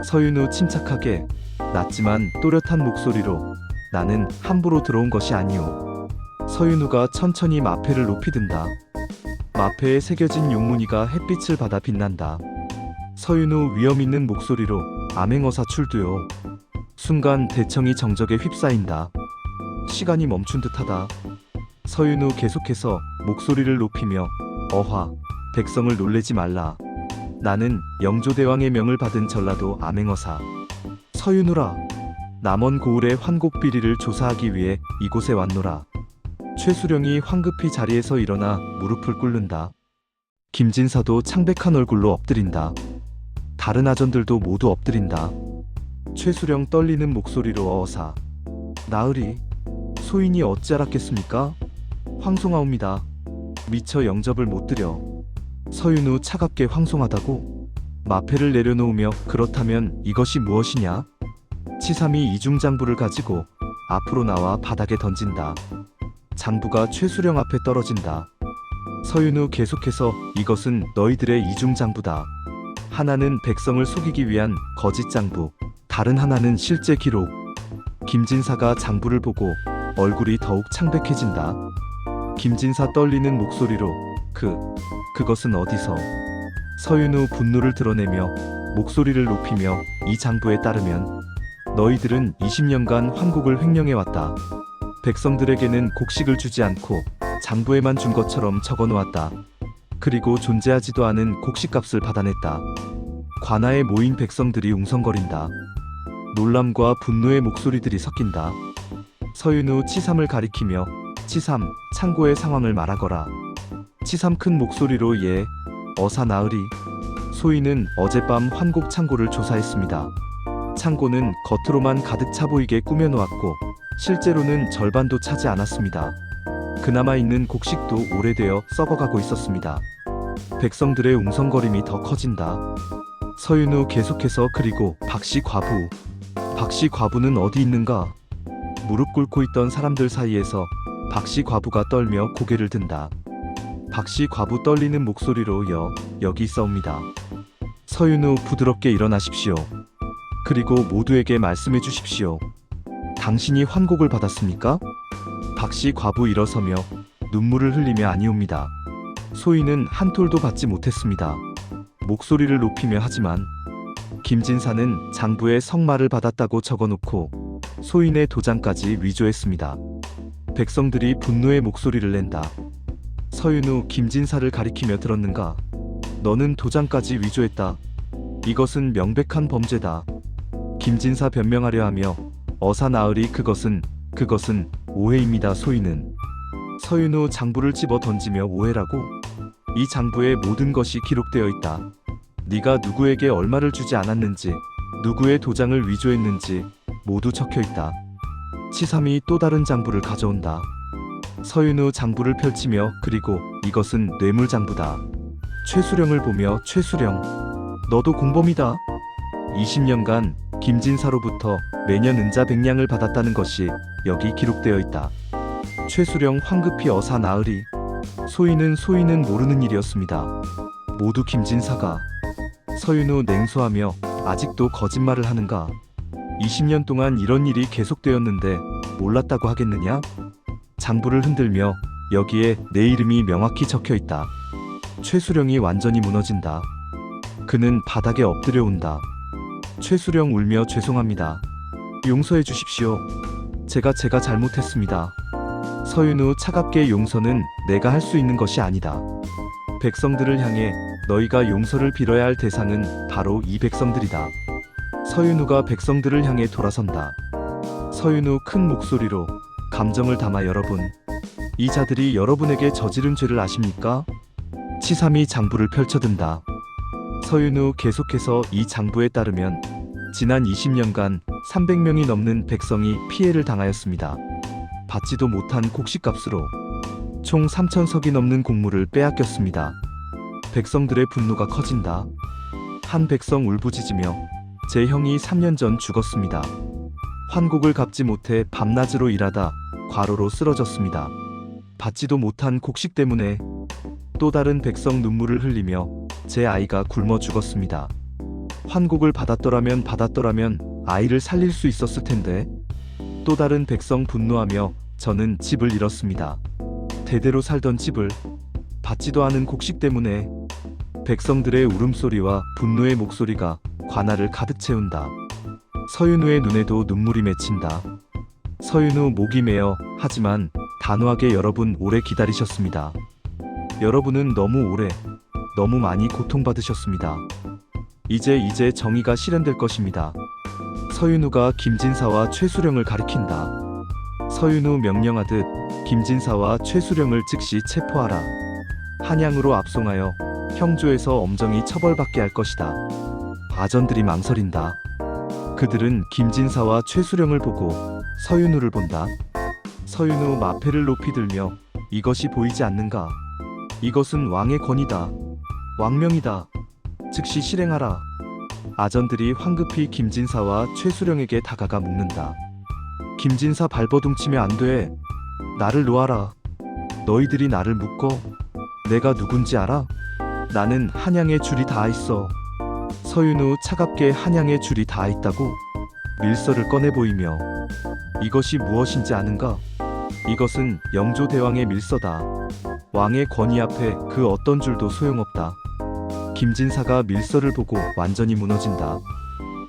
서윤우 침착하게 낮지만 또렷한 목소리로 나는 함부로 들어온 것이 아니오. 서윤우가 천천히 마패를 높이 든다. 마패에 새겨진 용무늬가 햇빛을 받아 빛난다. 서윤우 위엄있는 목소리로 암행어사 출두요. 순간 대청이 정적에 휩싸인다. 시간이 멈춘 듯하다. 서윤우 계속해서 목소리를 높이며 어화, 백성을 놀래지 말라. 나는 영조대왕의 명을 받은 전라도 암행어사 서윤우라. 남원 고을의 환곡 비리를 조사하기 위해 이곳에 왔노라. 최수령이 황급히 자리에서 일어나 무릎을 꿇는다. 김진사도 창백한 얼굴로 엎드린다. 다른 아전들도 모두 엎드린다. 최수령 떨리는 목소리로 어어사. 나으리, 소인이 어찌 알았겠습니까? 황송하옵니다. 미처 영접을 못 드려. 서윤우 차갑게 황송하다고? 마패를 내려놓으며 그렇다면 이것이 무엇이냐? 치삼이 이중장부를 가지고 앞으로 나와 바닥에 던진다. 장부가 최수령 앞에 떨어진다. 서윤우 계속해서 이것은 너희들의 이중장부다. 하나는 백성을 속이기 위한 거짓 장부, 다른 하나는 실제 기록. 김진사가 장부를 보고 얼굴이 더욱 창백해진다. 김진사 떨리는 목소리로 그것은 어디서? 서윤우 분노를 드러내며 목소리를 높이며 이 장부에 따르면 너희들은 20년간 환곡을 횡령해왔다. 백성들에게는 곡식을 주지 않고 장부에만 준 것처럼 적어놓았다. 그리고 존재하지도 않은 곡식값을 받아냈다. 관아에 모인 백성들이 웅성거린다. 놀람과 분노의 목소리들이 섞인다. 서윤우 치삼을 가리키며 치삼, 창고의 상황을 말하거라. 치삼 큰 목소리로 예, 어사 나으리. 소인은 어젯밤 환곡 창고를 조사했습니다. 창고는 겉으로만 가득 차 보이게 꾸며놓았고 실제로는 절반도 차지 않았습니다. 그나마 있는 곡식도 오래되어 썩어가고 있었습니다. 백성들의 웅성거림이 더 커진다. 서윤우 계속해서 그리고 박씨 과부. 박씨 과부는 어디 있는가? 무릎 꿇고 있던 사람들 사이에서 박씨 과부가 떨며 고개를 든다. 박씨 과부 떨리는 목소리로 여기 있사옵니다. 서윤우 부드럽게 일어나십시오. 그리고 모두에게 말씀해 주십시오. 당신이 환곡을 받았습니까? 박씨 과부 일어서며 눈물을 흘리며 아니옵니다. 소인은 한 톨도 받지 못했습니다. 목소리를 높이며 하지만 김진사는 장부에 성마를 받았다고 적어놓고 소인의 도장까지 위조했습니다. 백성들이 분노의 목소리를 낸다. 서윤우 김진사를 가리키며 들었는가? 너는 도장까지 위조했다. 이것은 명백한 범죄다. 김진사 변명하려 하며 어사나으리 그것은 오해입니다. 소인은 서윤우 장부를 집어 던지며 오해라고? 이 장부에 모든 것이 기록되어 있다. 네가 누구에게 얼마를 주지 않았는지, 누구의 도장을 위조했는지 모두 적혀 있다. 치삼이 또 다른 장부를 가져온다. 서윤우 장부를 펼치며 그리고 이것은 뇌물장부다. 최수령을 보며 최수령, 너도 공범이다. 20년간 김진사로부터 매년 은자 100냥을 받았다는 것이 여기 기록되어 있다. 최수령 황급히 어사나으리. 소인은 모르는 일이었습니다. 모두 김진사가. 서윤우 냉소하며 아직도 거짓말을 하는가? 20년 동안 이런 일이 계속되었는데 몰랐다고 하겠느냐? 장부를 흔들며 여기에 내 이름이 명확히 적혀 있다. 최수령이 완전히 무너진다. 그는 바닥에 엎드려 온다. 최수령 울며 죄송합니다. 용서해 주십시오. 제가 잘못했습니다. 서윤우 차갑게 용서는 내가 할 수 있는 것이 아니다. 백성들을 향해 너희가 용서를 빌어야 할 대상은 바로 이 백성들이다. 서윤우가 백성들을 향해 돌아선다. 서윤우 큰 목소리로 감정을 담아 여러분, 이 자들이 여러분에게 저지른 죄를 아십니까? 치삼이 장부를 펼쳐든다. 서윤우 계속해서 이 장부에 따르면 지난 20년간 300명이 넘는 백성이 피해를 당하였습니다. 받지도 못한 곡식값으로 총 3,000석이 넘는 곡물을 빼앗겼습니다. 백성들의 분노가 커진다. 한 백성 울부짖으며 제 형이 3년 전 죽었습니다. 환곡을 갚지 못해 밤낮으로 일하다 과로로 쓰러졌습니다. 받지도 못한 곡식 때문에. 또 다른 백성 눈물을 흘리며 제 아이가 굶어 죽었습니다. 환곡을 받았더라면 아이를 살릴 수 있었을 텐데. 또 다른 백성 분노하며 저는 집을 잃었습니다. 대대로 살던 집을. 받지도 않은 곡식 때문에. 백성들의 울음소리와 분노의 목소리가 관아를 가득 채운다. 서윤우의 눈에도 눈물이 맺힌다. 서윤우 목이 메어 하지만 단호하게 여러분 오래 기다리셨습니다. 여러분은 너무 오래, 너무 많이 고통받으셨습니다. 이제 정의가 실현될 것입니다. 서윤우가 김진사와 최수령을 가리킨다. 서윤우 명령하듯 김진사와 최수령을 즉시 체포하라. 한양으로 압송하여 형조에서 엄정히 처벌받게 할 것이다. 아전들이 망설인다. 그들은 김진사와 최수령을 보고 서윤우를 본다. 서윤우 마패를 높이 들며 이것이 보이지 않는가? 이것은 왕의 권위다. 왕명이다. 즉시 실행하라. 아전들이 황급히 김진사와 최수령에게 다가가 묻는다. 김진사 발버둥치면 안 돼. 나를 놓아라. 너희들이 나를 묶어. 내가 누군지 알아? 나는 한양에 줄이 다 있어. 서윤우 차갑게 한양에 줄이 다 있다고? 밀서를 꺼내 보이며 이것이 무엇인지 아는가? 이것은 영조대왕의 밀서다. 왕의 권위 앞에 그 어떤 줄도 소용없다. 김진사가 밀서를 보고 완전히 무너진다.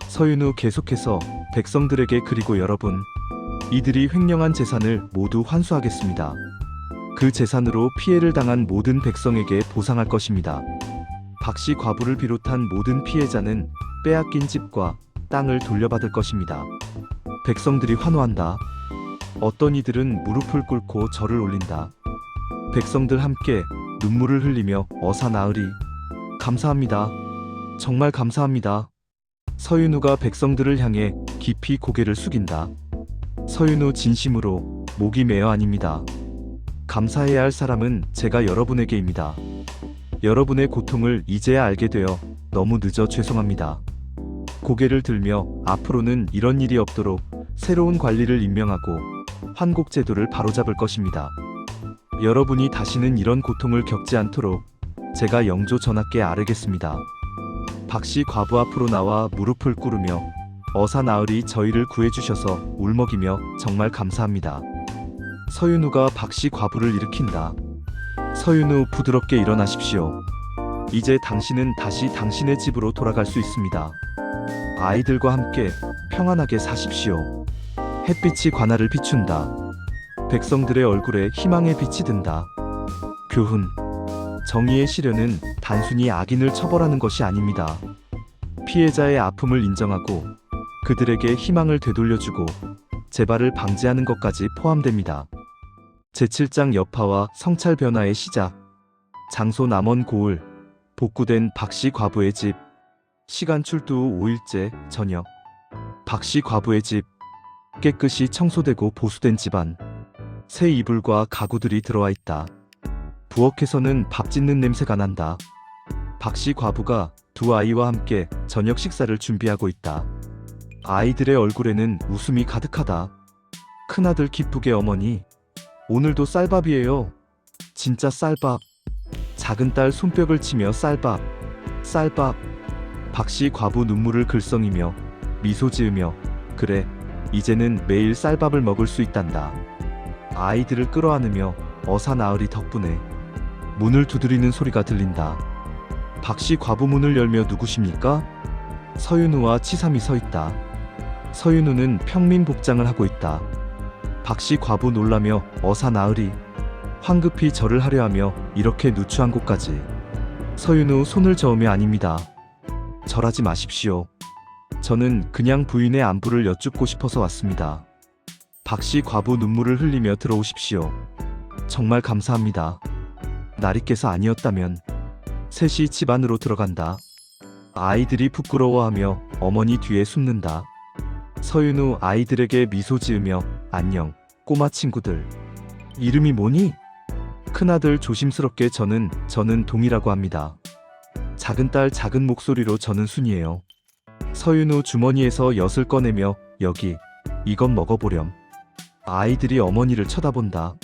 서윤우 계속해서 백성들에게 그리고 여러분, 이들이 횡령한 재산을 모두 환수하겠습니다. 그 재산으로 피해를 당한 모든 백성에게 보상할 것입니다. 박씨 과부를 비롯한 모든 피해자는 빼앗긴 집과 땅을 돌려받을 것입니다. 백성들이 환호한다. 어떤 이들은 무릎을 꿇고 절을 올린다. 백성들 함께 눈물을 흘리며 어사나으리. 감사합니다. 정말 감사합니다. 서윤우가 백성들을 향해 깊이 고개를 숙인다. 서윤우 진심으로 목이 메어 아닙니다. 감사해야 할 사람은 제가 여러분에게입니다. 여러분의 고통을 이제야 알게 되어 너무 늦어 죄송합니다. 고개를 들며 앞으로는 이런 일이 없도록 새로운 관리를 임명하고 환곡 제도를 바로잡을 것입니다. 여러분이 다시는 이런 고통을 겪지 않도록 제가 영조 전하께 아뢰겠습니다. 박씨 과부 앞으로 나와 무릎을 꿇으며 어사 나으리 저희를 구해주셔서 울먹이며 정말 감사합니다. 서윤우가 박씨 과부를 일으킨다. 서윤우, 부드럽게 일어나십시오. 이제 당신은 다시 당신의 집으로 돌아갈 수 있습니다. 아이들과 함께 평안하게 사십시오. 햇빛이 관아를 비춘다. 백성들의 얼굴에 희망의 빛이 든다. 교훈. 정의의 시련은 단순히 악인을 처벌하는 것이 아닙니다. 피해자의 아픔을 인정하고 그들에게 희망을 되돌려주고 재발을 방지하는 것까지 포함됩니다. 제7장 여파와 성찰 변화의 시작. 장소 남원 고을. 복구된 박씨 과부의 집. 시간 출두 후 5일째 저녁. 박씨 과부의 집. 깨끗이 청소되고 보수된 집안. 새 이불과 가구들이 들어와 있다. 부엌에서는 밥 짓는 냄새가 난다. 박씨 과부가 두 아이와 함께 저녁 식사를 준비하고 있다. 아이들의 얼굴에는 웃음이 가득하다. 큰아들 기쁘게, 어머니, 오늘도 쌀밥이에요. 진짜 쌀밥. 작은 딸 손뼉을 치며 쌀밥, 쌀밥. 박씨 과부 눈물을 글썽이며 미소 지으며, 그래, 이제는 매일 쌀밥을 먹을 수 있단다. 아이들을 끌어안으며 어사 나으리 덕분에. 문을 두드리는 소리가 들린다. 박씨 과부 문을 열며 누구십니까? 서윤우와 치삼이 서 있다. 서윤우는 평민 복장을 하고 있다. 박씨 과부 놀라며 어사 나으리. 황급히 절을 하려 하며 이렇게 누추한 곳까지. 서윤우 손을 저으며 아닙니다. 절하지 마십시오. 저는 그냥 부인의 안부를 여쭙고 싶어서 왔습니다. 박씨 과부 눈물을 흘리며 들어오십시오. 정말 감사합니다. 나리께서 아니었다면. 셋이 집 안으로 들어간다. 아이들이 부끄러워하며 어머니 뒤에 숨는다. 서윤우 아이들에게 미소 지으며, 안녕, 꼬마 친구들. 이름이 뭐니? 큰아들 조심스럽게 저는 동이라고 합니다. 작은 딸 작은 목소리로 저는 순이에요. 서윤우 주머니에서 엿을 꺼내며, 여기, 이건 먹어보렴. 아이들이 어머니를 쳐다본다.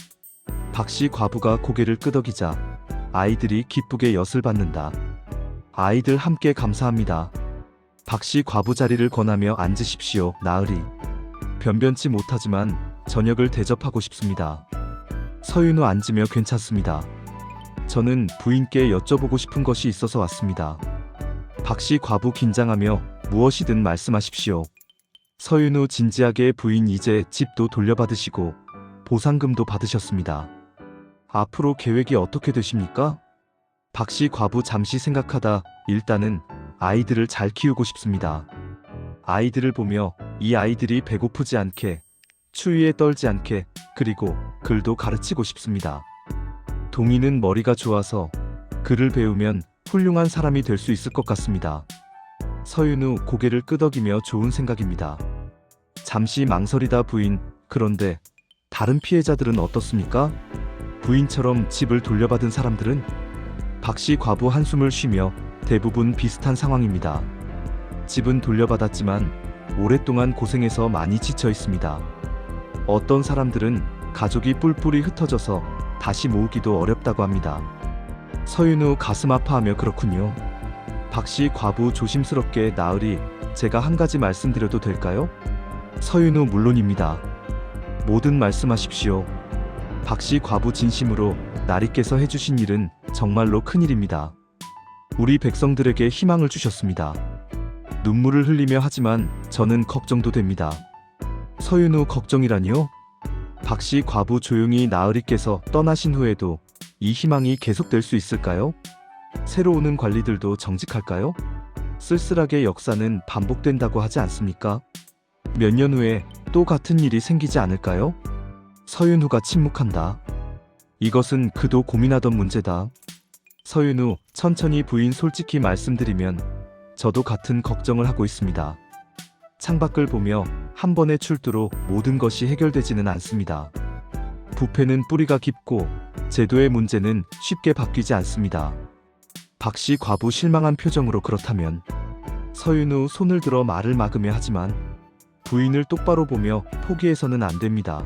박씨 과부가 고개를 끄덕이자 아이들이 기쁘게 엿을 받는다. 아이들 함께 감사합니다. 박씨 과부 자리를 권하며 앉으십시오. 나으리. 변변치 못하지만 저녁을 대접하고 싶습니다. 서윤우 앉으며 괜찮습니다. 저는 부인께 여쭤보고 싶은 것이 있어서 왔습니다. 박씨 과부 긴장하며 무엇이든 말씀하십시오. 서윤우 진지하게, 부인 이제 집도 돌려받으시고 보상금도 받으셨습니다. 앞으로 계획이 어떻게 되십니까? 박씨 과부 잠시 생각하다, 일단은 아이들을 잘 키우고 싶습니다. 아이들을 보며 이 아이들이 배고프지 않게, 추위에 떨지 않게, 그리고 글도 가르치고 싶습니다. 동이는 머리가 좋아서 글을 배우면 훌륭한 사람이 될 수 있을 것 같습니다. 서윤우 고개를 끄덕이며 좋은 생각입니다. 잠시 망설이다, 부인, 그런데 다른 피해자들은 어떻습니까? 부인처럼 집을 돌려받은 사람들은? 박씨 과부 한숨을 쉬며, 대부분 비슷한 상황입니다. 집은 돌려받았지만 오랫동안 고생해서 많이 지쳐 있습니다. 어떤 사람들은 가족이 뿔뿔이 흩어져서 다시 모으기도 어렵다고 합니다. 서윤우 가슴 아파하며, 그렇군요. 박씨 과부 조심스럽게, 나으리, 제가 한 가지 말씀드려도 될까요? 서윤우, 물론입니다. 뭐든 말씀하십시오. 박씨 과부 진심으로, 나리께서 해주신 일은 정말로 큰일입니다. 우리 백성들에게 희망을 주셨습니다. 눈물을 흘리며 하지만 저는 걱정도 됩니다. 서윤우, 걱정이라니요? 박씨 과부 조용히, 나으리께서 떠나신 후에도 이 희망이 계속될 수 있을까요? 새로 오는 관리들도 정직할까요? 쓸쓸하게 역사는 반복된다고 하지 않습니까? 몇 년 후에 또 같은 일이 생기지 않을까요? 서윤우가 침묵한다. 이것은 그도 고민하던 문제다. 서윤우, 천천히, 부인, 솔직히 말씀드리면 저도 같은 걱정을 하고 있습니다. 창밖을 보며 한 번의 출두로 모든 것이 해결되지는 않습니다. 부패는 뿌리가 깊고 제도의 문제는 쉽게 바뀌지 않습니다. 박씨 과부 실망한 표정으로, 그렇다면. 서윤우 손을 들어 말을 막으며, 하지만 부인을 똑바로 보며, 포기해서는 안 됩니다.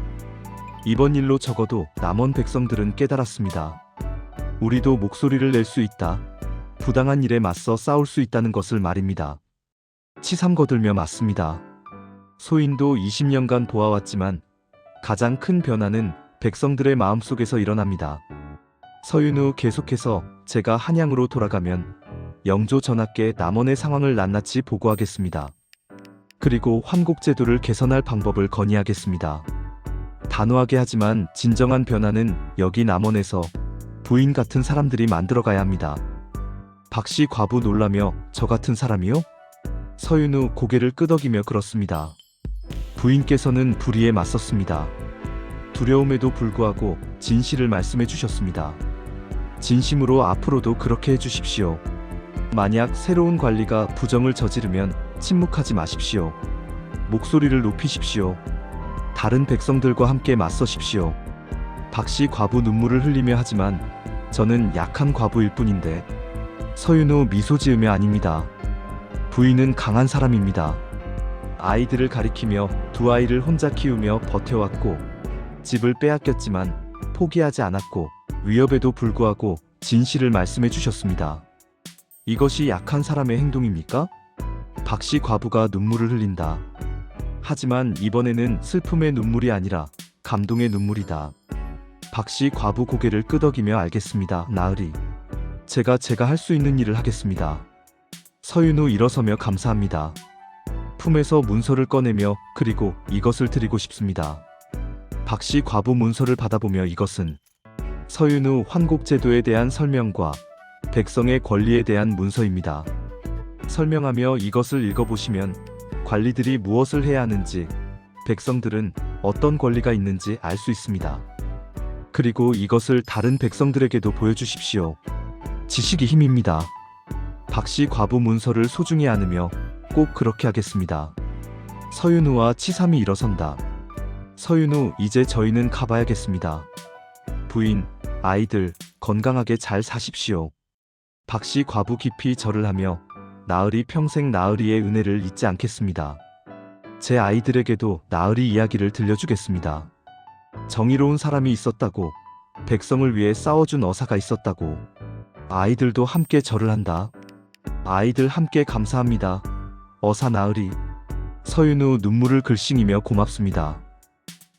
이번 일로 적어도 남원 백성들은 깨달았습니다. 우리도 목소리를 낼 수 있다. 부당한 일에 맞서 싸울 수 있다는 것을 말입니다. 치삼 거들며 맞습니다. 소인도 20년간 보아왔지만 가장 큰 변화는 백성들의 마음속에서 일어납니다. 서윤우 계속해서 제가 한양으로 돌아가면 영조 전하께 남원의 상황을 낱낱이 보고하겠습니다. 그리고 환곡제도를 개선할 방법을 건의하겠습니다. 단호하게 하지만 진정한 변화는 여기 남원에서 부인 같은 사람들이 만들어가야 합니다. 박씨 과부 놀라며 저 같은 사람이요? 서윤우 고개를 끄덕이며 그렇습니다. 부인께서는 불의에 맞섰습니다. 두려움에도 불구하고 진실을 말씀해 주셨습니다. 진심으로 앞으로도 그렇게 해주십시오. 만약 새로운 관리가 부정을 저지르면 침묵하지 마십시오. 목소리를 높이십시오. 다른 백성들과 함께 맞서십시오. 박씨 과부 눈물을 흘리며 하지만 저는 약한 과부일 뿐인데. 서윤우 미소 지으며 아닙니다. 부인은 강한 사람입니다. 아이들을 가리키며 두 아이를 혼자 키우며 버텨왔고 집을 빼앗겼지만 포기하지 않았고 위협에도 불구하고 진실을 말씀해 주셨습니다. 이것이 약한 사람의 행동입니까? 박씨 과부가 눈물을 흘린다. 하지만 이번에는 슬픔의 눈물이 아니라 감동의 눈물이다. 박씨 과부 고개를 끄덕이며 알겠습니다. 나으리. 제가 할 수 있는 일을 하겠습니다. 서윤우 일어서며 감사합니다. 품에서 문서를 꺼내며 그리고 이것을 드리고 싶습니다. 박씨 과부 문서를 받아보며 이것은 서윤우 환곡제도에 대한 설명과 백성의 권리에 대한 문서입니다. 설명하며 이것을 읽어보시면 관리들이 무엇을 해야 하는지, 백성들은 어떤 권리가 있는지 알 수 있습니다. 그리고 이것을 다른 백성들에게도 보여주십시오. 지식이 힘입니다. 박씨 과부 문서를 소중히 안으며 꼭 그렇게 하겠습니다. 서윤우와 치삼이 일어선다. 서윤우, 이제 저희는 가봐야겠습니다. 부인, 아이들 건강하게 잘 사십시오. 박씨 과부 깊이 절을 하며 나으리 평생 나으리의 은혜를 잊지 않겠습니다. 제 아이들에게도 나으리 이야기를 들려주겠습니다. 정의로운 사람이 있었다고, 백성을 위해 싸워준 어사가 있었다고. 아이들도 함께 절을 한다. 아이들 함께 감사합니다. 어사 나으리. 서윤우 눈물을 글싱이며 고맙습니다.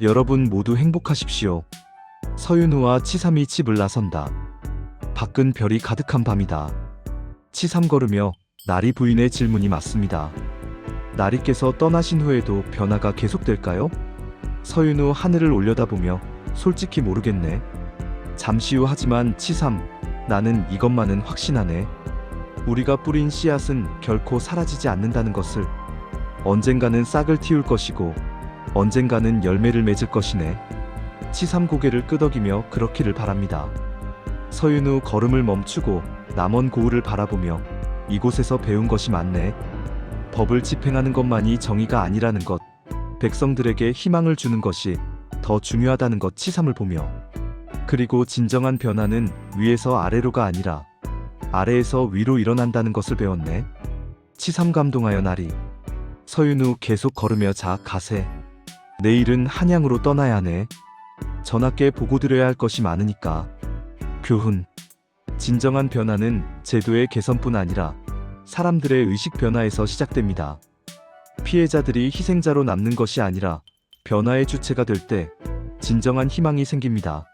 여러분 모두 행복하십시오. 서윤우와 치삼이 집을 나선다. 밖은 별이 가득한 밤이다. 치삼 걸으며 나리 부인의 질문이 맞습니다. 나리께서 떠나신 후에도 변화가 계속될까요? 서윤우 하늘을 올려다보며 솔직히 모르겠네. 잠시 후 하지만 치삼, 나는 이것만은 확신하네. 우리가 뿌린 씨앗은 결코 사라지지 않는다는 것을. 언젠가는 싹을 틔울 것이고 언젠가는 열매를 맺을 것이네. 치삼 고개를 끄덕이며 그렇기를 바랍니다. 서윤우 걸음을 멈추고 남원 고을을 바라보며 이곳에서 배운 것이 많네. 법을 집행하는 것만이 정의가 아니라는 것, 백성들에게 희망을 주는 것이 더 중요하다는 것. 치삼을 보며 그리고 진정한 변화는 위에서 아래로가 아니라 아래에서 위로 일어난다는 것을 배웠네. 치삼 감동하여 나리. 서윤우 계속 걸으며 자 가세. 내일은 한양으로 떠나야 하네. 전하께 보고드려야 할 것이 많으니까. 교훈. 진정한 변화는 제도의 개선뿐 아니라 사람들의 의식 변화에서 시작됩니다. 피해자들이 희생자로 남는 것이 아니라 변화의 주체가 될 때 진정한 희망이 생깁니다.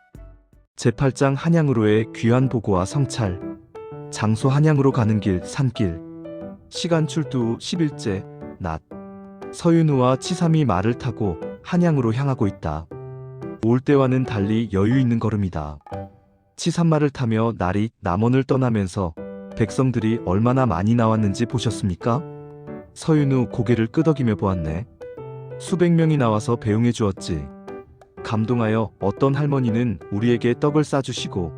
제8장 한양으로의 귀환 보고와 성찰. 장소 한양으로 가는 길 산길. 시간 출두 후 10일째 낮. 서윤우와 치삼이 말을 타고 한양으로 향하고 있다. 올 때와는 달리 여유 있는 걸음이다. 치삼말을 타며 날이 남원을 떠나면서 백성들이 얼마나 많이 나왔는지 보셨습니까? 서윤우 고개를 끄덕이며 보았네. 수백 명이 나와서 배웅해 주었지. 감동하여 어떤 할머니는 우리에게 떡을 싸주시고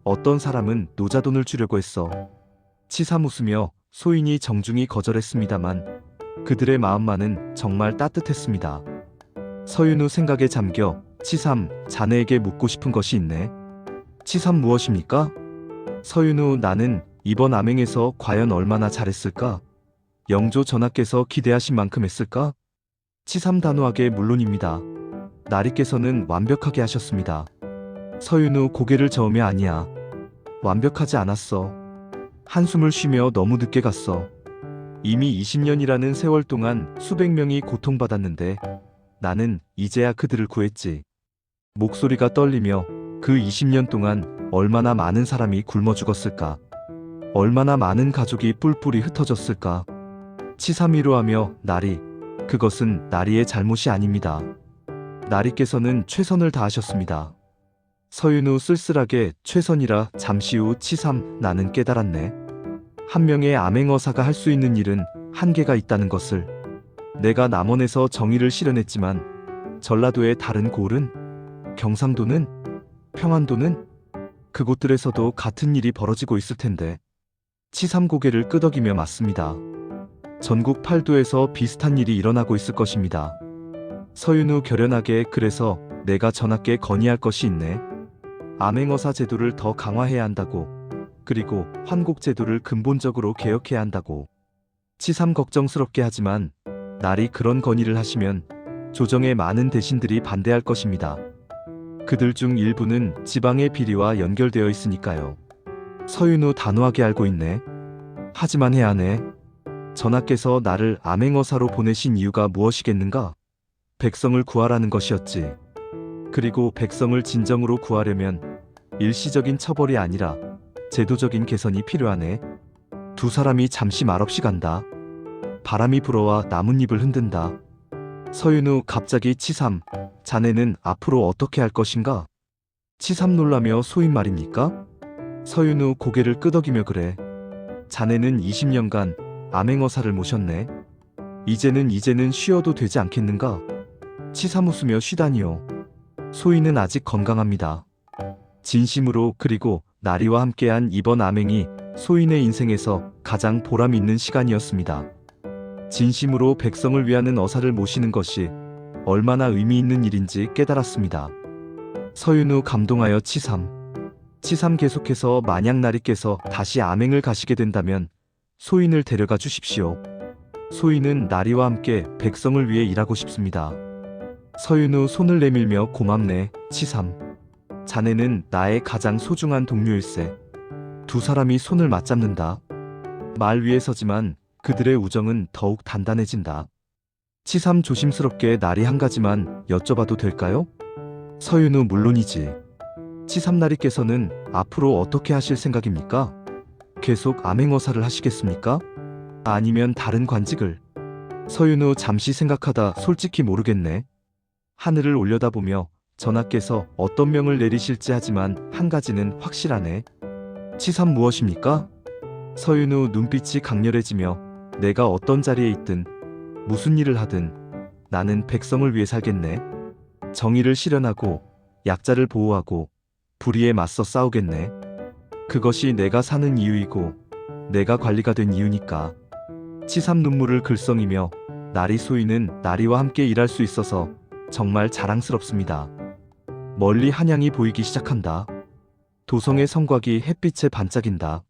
어떤 사람은 노자돈을 주려고 했어. 치삼 웃으며 소인이 정중히 거절했습니다만 그들의 마음만은 정말 따뜻했습니다. 서윤우 생각에 잠겨 치삼, 자네에게 묻고 싶은 것이 있네. 치삼 무엇입니까? 서윤우, 나는 이번 암행에서 과연 얼마나 잘했을까? 영조 전하께서 기대하신 만큼 했을까? 치삼 단호하게 물론입니다. 나리께서는 완벽하게 하셨습니다. 서윤우 고개를 저으며 아니야. 완벽하지 않았어. 한숨을 쉬며 너무 늦게 갔어. 이미 20년이라는 세월 동안 수백 명이 고통받았는데 나는 이제야 그들을 구했지. 목소리가 떨리며 그 20년 동안 얼마나 많은 사람이 굶어 죽었을까. 얼마나 많은 가족이 뿔뿔이 흩어졌을까. 치삼위로하며 나리, 그것은 나리의 잘못이 아닙니다. 나리께서는 최선을 다하셨습니다. 서윤우 쓸쓸하게 최선이라 잠시 후 치삼 나는 깨달았네. 한 명의 암행어사가 할 수 있는 일은 한계가 있다는 것을. 내가 남원에서 정의를 실현했지만 전라도의 다른 고을은, 경상도는, 평안도는 그곳들에서도 같은 일이 벌어지고 있을 텐데. 치삼 고개를 끄덕이며 맞습니다. 전국 8도에서 비슷한 일이 일어나고 있을 것입니다. 서윤우 결연하게 그래서 내가 전하께 건의할 것이 있네. 암행어사 제도를 더 강화해야 한다고. 그리고 환곡 제도를 근본적으로 개혁해야 한다고. 치삼 걱정스럽게 하지만 나리 그런 건의를 하시면 조정의 많은 대신들이 반대할 것입니다. 그들 중 일부는 지방의 비리와 연결되어 있으니까요. 서윤우 단호하게 알고 있네. 하지만 해야 하네. 전하께서 나를 암행어사로 보내신 이유가 무엇이겠는가? 백성을 구하라는 것이었지. 그리고 백성을 진정으로 구하려면 일시적인 처벌이 아니라 제도적인 개선이 필요하네. 두 사람이 잠시 말없이 간다. 바람이 불어와 나뭇잎을 흔든다. 서윤우 갑자기 치삼, 자네는 앞으로 어떻게 할 것인가? 치삼 놀라며 소인 말입니까? 서윤우 고개를 끄덕이며 그래. 자네는 20년간 암행어사를 모셨네. 이제는 쉬어도 되지 않겠는가? 치삼 웃으며 쉬다니요. 소인은 아직 건강합니다. 진심으로. 그리고 나리와 함께한 이번 암행이 소인의 인생에서 가장 보람 있는 시간이었습니다. 진심으로 백성을 위하는 어사를 모시는 것이 얼마나 의미 있는 일인지 깨달았습니다. 서윤우 감동하여 치삼 계속해서 만약 나리께서 다시 암행을 가시게 된다면 소인을 데려가 주십시오. 소인은 나리와 함께 백성을 위해 일하고 싶습니다. 서윤우 손을 내밀며 고맙네, 치삼. 자네는 나의 가장 소중한 동료일세. 두 사람이 손을 맞잡는다. 말 위에 서지만 그들의 우정은 더욱 단단해진다. 치삼 조심스럽게 나리 한 가지만 여쭤봐도 될까요? 서윤우 물론이지. 치삼 나리께서는 앞으로 어떻게 하실 생각입니까? 계속 암행어사를 하시겠습니까? 아니면 다른 관직을? 서윤우 잠시 생각하다 솔직히 모르겠네. 하늘을 올려다보며 전하께서 어떤 명을 내리실지 하지만 한 가지는 확실하네. 치삼 무엇입니까? 서윤우 눈빛이 강렬해지며 내가 어떤 자리에 있든 무슨 일을 하든 나는 백성을 위해 살겠네. 정의를 실현하고 약자를 보호하고 불의에 맞서 싸우겠네. 그것이 내가 사는 이유이고 내가 관리가 된 이유니까. 치삼 눈물을 글썽이며 나리 소인은 나리와 함께 일할 수 있어서 정말 자랑스럽습니다. 멀리 한양이 보이기 시작한다. 도성의 성곽이 햇빛에 반짝인다.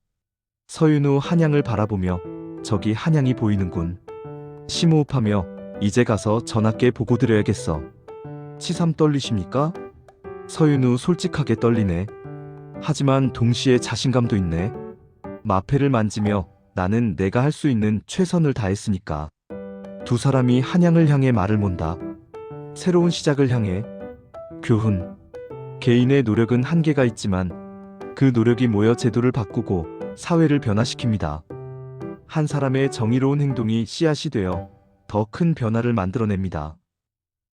서윤우 한양을 바라보며 저기 한양이 보이는군. 심호흡하며 이제 가서 전하께 보고 드려야겠어. 치삼 떨리십니까? 서윤우 솔직하게 떨리네. 하지만 동시에 자신감도 있네. 마패를 만지며 나는 내가 할 수 있는 최선을 다했으니까. 두 사람이 한양을 향해 말을 몬다. 새로운 시작을 향해. 교훈. 개인의 노력은 한계가 있지만 그 노력이 모여 제도를 바꾸고 사회를 변화시킵니다. 한 사람의 정의로운 행동이 씨앗이 되어 더 큰 변화를 만들어냅니다.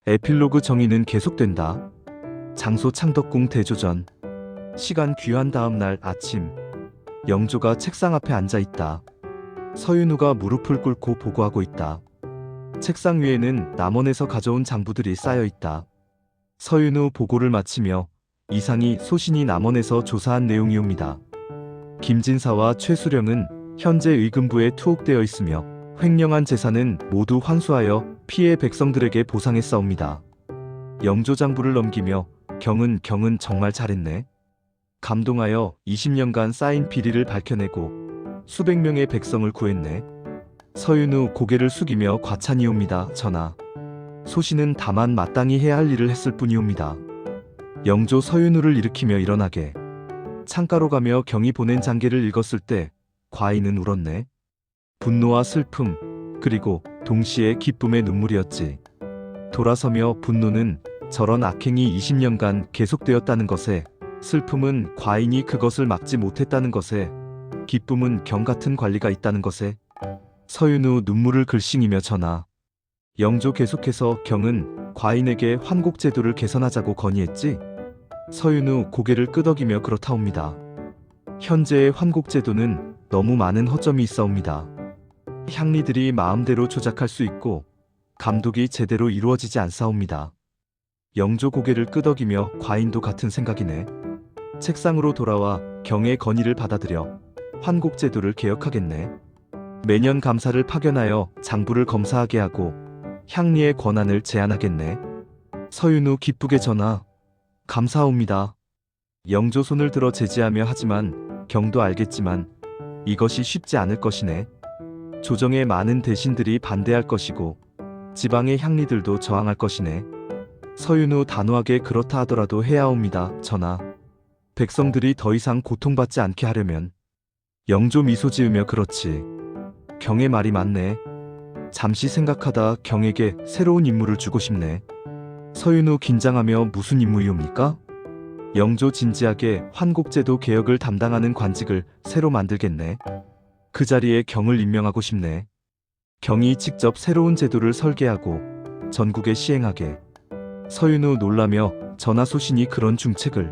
에필로그 정의는 계속된다. 장소 창덕궁 대조전. 시간 귀한 다음 날 아침. 영조가 책상 앞에 앉아 있다. 서윤우가 무릎을 꿇고 보고하고 있다. 책상 위에는 남원에서 가져온 장부들이 쌓여 있다. 서윤우 보고를 마치며 이상이 소신이 남원에서 조사한 내용이옵니다. 김진사와 최수령은 현재 의금부에 투옥되어 있으며 횡령한 재산은 모두 환수하여 피해 백성들에게 보상했사옵니다. 영조 장부를 넘기며 경은 정말 잘했네. 감동하여 20년간 쌓인 비리를 밝혀내고 수백 명의 백성을 구했네. 서윤우 고개를 숙이며 과찬이옵니다, 전하. 소신은 다만 마땅히 해야 할 일을 했을 뿐이옵니다. 영조 서윤우를 일으키며 일어나게. 창가로 가며 경이 보낸 장계를 읽었을 때 과인은 울었네. 분노와 슬픔, 그리고 동시에 기쁨의 눈물이었지. 돌아서며 분노는 저런 악행이 20년간 계속되었다는 것에, 슬픔은 과인이 그것을 막지 못했다는 것에, 기쁨은 경 같은 관리가 있다는 것에. 서윤우 눈물을 글썽이며 전하. 영조 계속해서 경은 과인에게 환곡제도를 개선하자고 건의했지. 서윤우 고개를 끄덕이며 그렇다옵니다. 현재의 환곡제도는 너무 많은 허점이 있사옵니다. 향리들이 마음대로 조작할 수 있고 감독이 제대로 이루어지지 않사옵니다. 영조 고개를 끄덕이며 과인도 같은 생각이네. 책상으로 돌아와 경의 건의를 받아들여 환곡제도를 개혁하겠네. 매년 감사를 파견하여 장부를 검사하게 하고 향리의 권한을 제한하겠네. 서윤우 기쁘게 전하. 감사옵니다. 영조 손을 들어 제지하며 하지만 경도 알겠지만 이것이 쉽지 않을 것이네. 조정의 많은 대신들이 반대할 것이고 지방의 향리들도 저항할 것이네. 서윤우 단호하게 그렇다 하더라도 해야 합니다, 전하. 백성들이 더 이상 고통받지 않게 하려면. 영조 미소 지으며 그렇지. 경의 말이 맞네. 잠시 생각하다 경에게 새로운 임무를 주고 싶네. 서윤우 긴장하며 무슨 임무이옵니까? 영조 진지하게 환곡제도 개혁을 담당하는 관직을 새로 만들겠네. 그 자리에 경을 임명하고 싶네. 경이 직접 새로운 제도를 설계하고 전국에 시행하게. 서윤우 놀라며 전하 소신이 그런 중책을.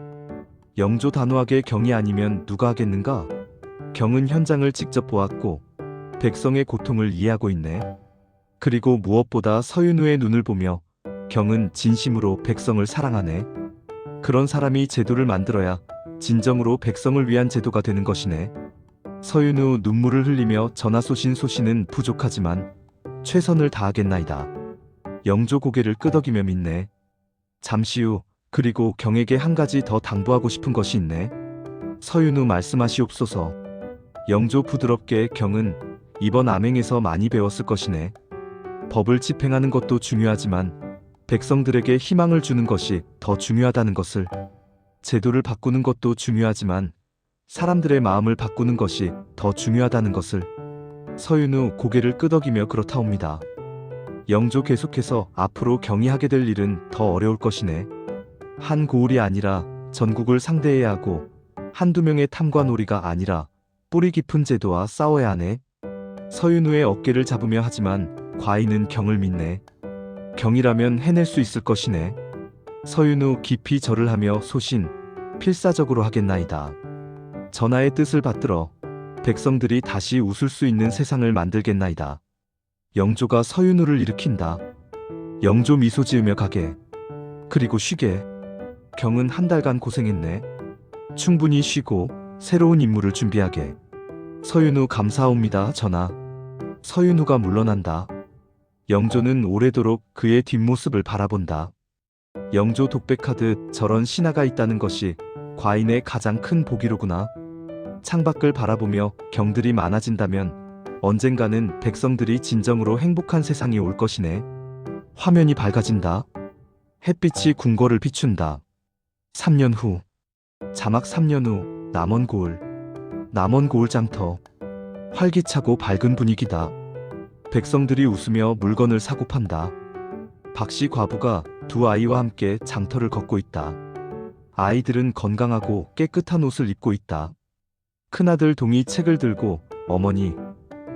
영조 단호하게 경이 아니면 누가 하겠는가? 경은 현장을 직접 보았고 백성의 고통을 이해하고 있네. 그리고 무엇보다 서윤우의 눈을 보며 경은 진심으로 백성을 사랑하네. 그런 사람이 제도를 만들어야 진정으로 백성을 위한 제도가 되는 것이네. 서윤우 눈물을 흘리며 전하 소신은 부족하지만 최선을 다하겠나이다. 영조 고개를 끄덕이며 믿네. 잠시 후 그리고 경에게 한 가지 더 당부하고 싶은 것이 있네. 서윤우 말씀하시옵소서. 영조 부드럽게. 경은 이번 암행에서 많이 배웠을 것이네. 법을 집행하는 것도 중요하지만 백성들에게 희망을 주는 것이 더 중요하다는 것을. 제도를 바꾸는 것도 중요하지만 사람들의 마음을 바꾸는 것이 더 중요하다는 것을. 서윤우 고개를 끄덕이며 그렇다옵니다. 영조 계속해서 앞으로 경이 하게 될 일은 더 어려울 것이네. 한 고을이 아니라 전국을 상대해야 하고 한두 명의 탐관오리가 아니라 뿌리 깊은 제도와 싸워야 하네. 서윤우의 어깨를 잡으며 하지만 과인은 경을 믿네. 경이라면 해낼 수 있을 것이네. 서윤우 깊이 절을 하며 소신, 필사적으로 하겠나이다. 전하의 뜻을 받들어 백성들이 다시 웃을 수 있는 세상을 만들겠나이다. 영조가 서윤우를 일으킨다. 영조 미소 지으며 가게. 그리고 쉬게. 경은 한 달간 고생했네. 충분히 쉬고 새로운 임무를 준비하게. 서윤우 감사옵니다, 전하. 서윤우가 물러난다. 영조는 오래도록 그의 뒷모습을 바라본다. 영조 독백하듯 저런 신하가 있다는 것이 과인의 가장 큰 복이로구나. 창밖을 바라보며 경들이 많아진다면 언젠가는 백성들이 진정으로 행복한 세상이 올 것이네. 화면이 밝아진다. 햇빛이 궁궐을 비춘다. 3년 후. 자막 3년 후 남원 고을. 남원 고을 장터. 활기차고 밝은 분위기다. 백성들이 웃으며 물건을 사고 판다. 박씨 과부가 두 아이와 함께 장터를 걷고 있다. 아이들은 건강하고 깨끗한 옷을 입고 있다. 큰아들 동이 책을 들고 어머니,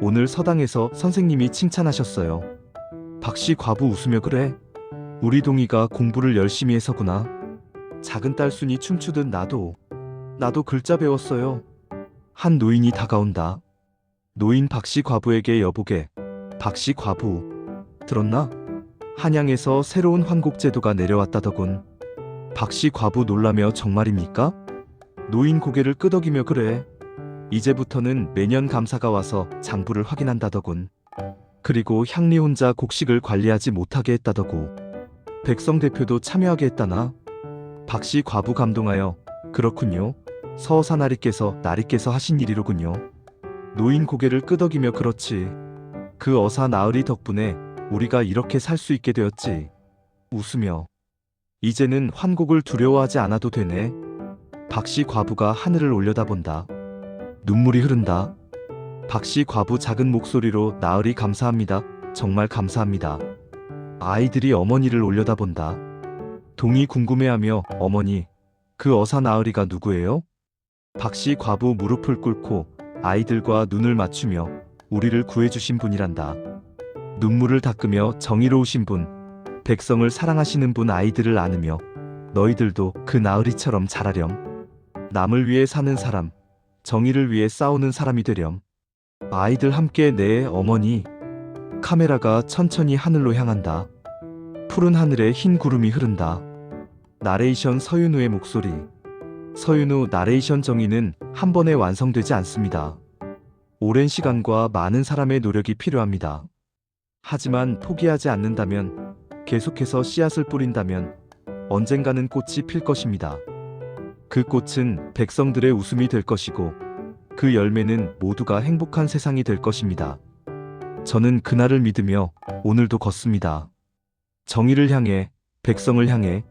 오늘 서당에서 선생님이 칭찬하셨어요. 박씨 과부 웃으며 그래. 우리 동이가 공부를 열심히 해서구나. 작은 딸 순이 춤추듯 나도 글자 배웠어요. 한 노인이 다가온다. 노인 박씨 과부에게 여보게. 박씨 과부, 들었나? 한양에서 새로운 환곡제도가 내려왔다더군. 박씨 과부 놀라며 정말입니까? 노인 고개를 끄덕이며 그래. 이제부터는 매년 감사가 와서 장부를 확인한다더군. 그리고 향리 혼자 곡식을 관리하지 못하게 했다더구. 백성 대표도 참여하게 했다나? 박씨 과부 감동하여 그렇군요. 서어사 나리께서 하신 일이로군요. 노인 고개를 끄덕이며 그렇지. 그 어사 나으리 덕분에 우리가 이렇게 살 수 있게 되었지. 웃으며 이제는 환국을 두려워하지 않아도 되네. 박씨 과부가 하늘을 올려다본다. 눈물이 흐른다. 박씨 과부 작은 목소리로 나으리 감사합니다. 정말 감사합니다. 아이들이 어머니를 올려다본다. 동이 궁금해하며 어머니, 그 어사 나으리가 누구예요? 박씨 과부 무릎을 꿇고 아이들과 눈을 맞추며 우리를 구해주신 분이란다. 눈물을 닦으며 정의로우신 분, 백성을 사랑하시는 분 아이들을 안으며 너희들도 그 나으리처럼 자라렴. 남을 위해 사는 사람, 정의를 위해 싸우는 사람이 되렴. 아이들 함께 네 어머니. 카메라가 천천히 하늘로 향한다. 푸른 하늘에 흰 구름이 흐른다. 나레이션 서윤우의 목소리. 서윤우 나레이션. 정의는 한 번에 완성되지 않습니다. 오랜 시간과 많은 사람의 노력이 필요합니다. 하지만 포기하지 않는다면, 계속해서 씨앗을 뿌린다면 언젠가는 꽃이 필 것입니다. 그 꽃은 백성들의 웃음이 될 것이고 그 열매는 모두가 행복한 세상이 될 것입니다. 저는 그날을 믿으며 오늘도 걷습니다. 정의를 향해, 백성을 향해.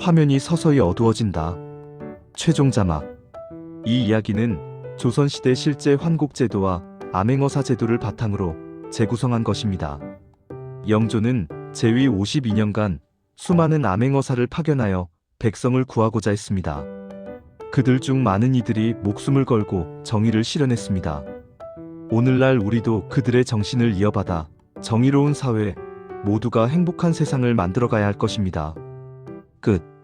화면이 서서히 어두워진다. 최종 자막. 이 이야기는 조선시대 실제 환곡제도와 암행어사 제도를 바탕으로 재구성한 것입니다. 영조는 제위 52년간 수많은 암행어사를 파견하여 백성을 구하고자 했습니다. 그들 중 많은 이들이 목숨을 걸고 정의를 실현했습니다. 오늘날 우리도 그들의 정신을 이어받아 정의로운 사회, 모두가 행복한 세상을 만들어가야 할 것입니다. 끝.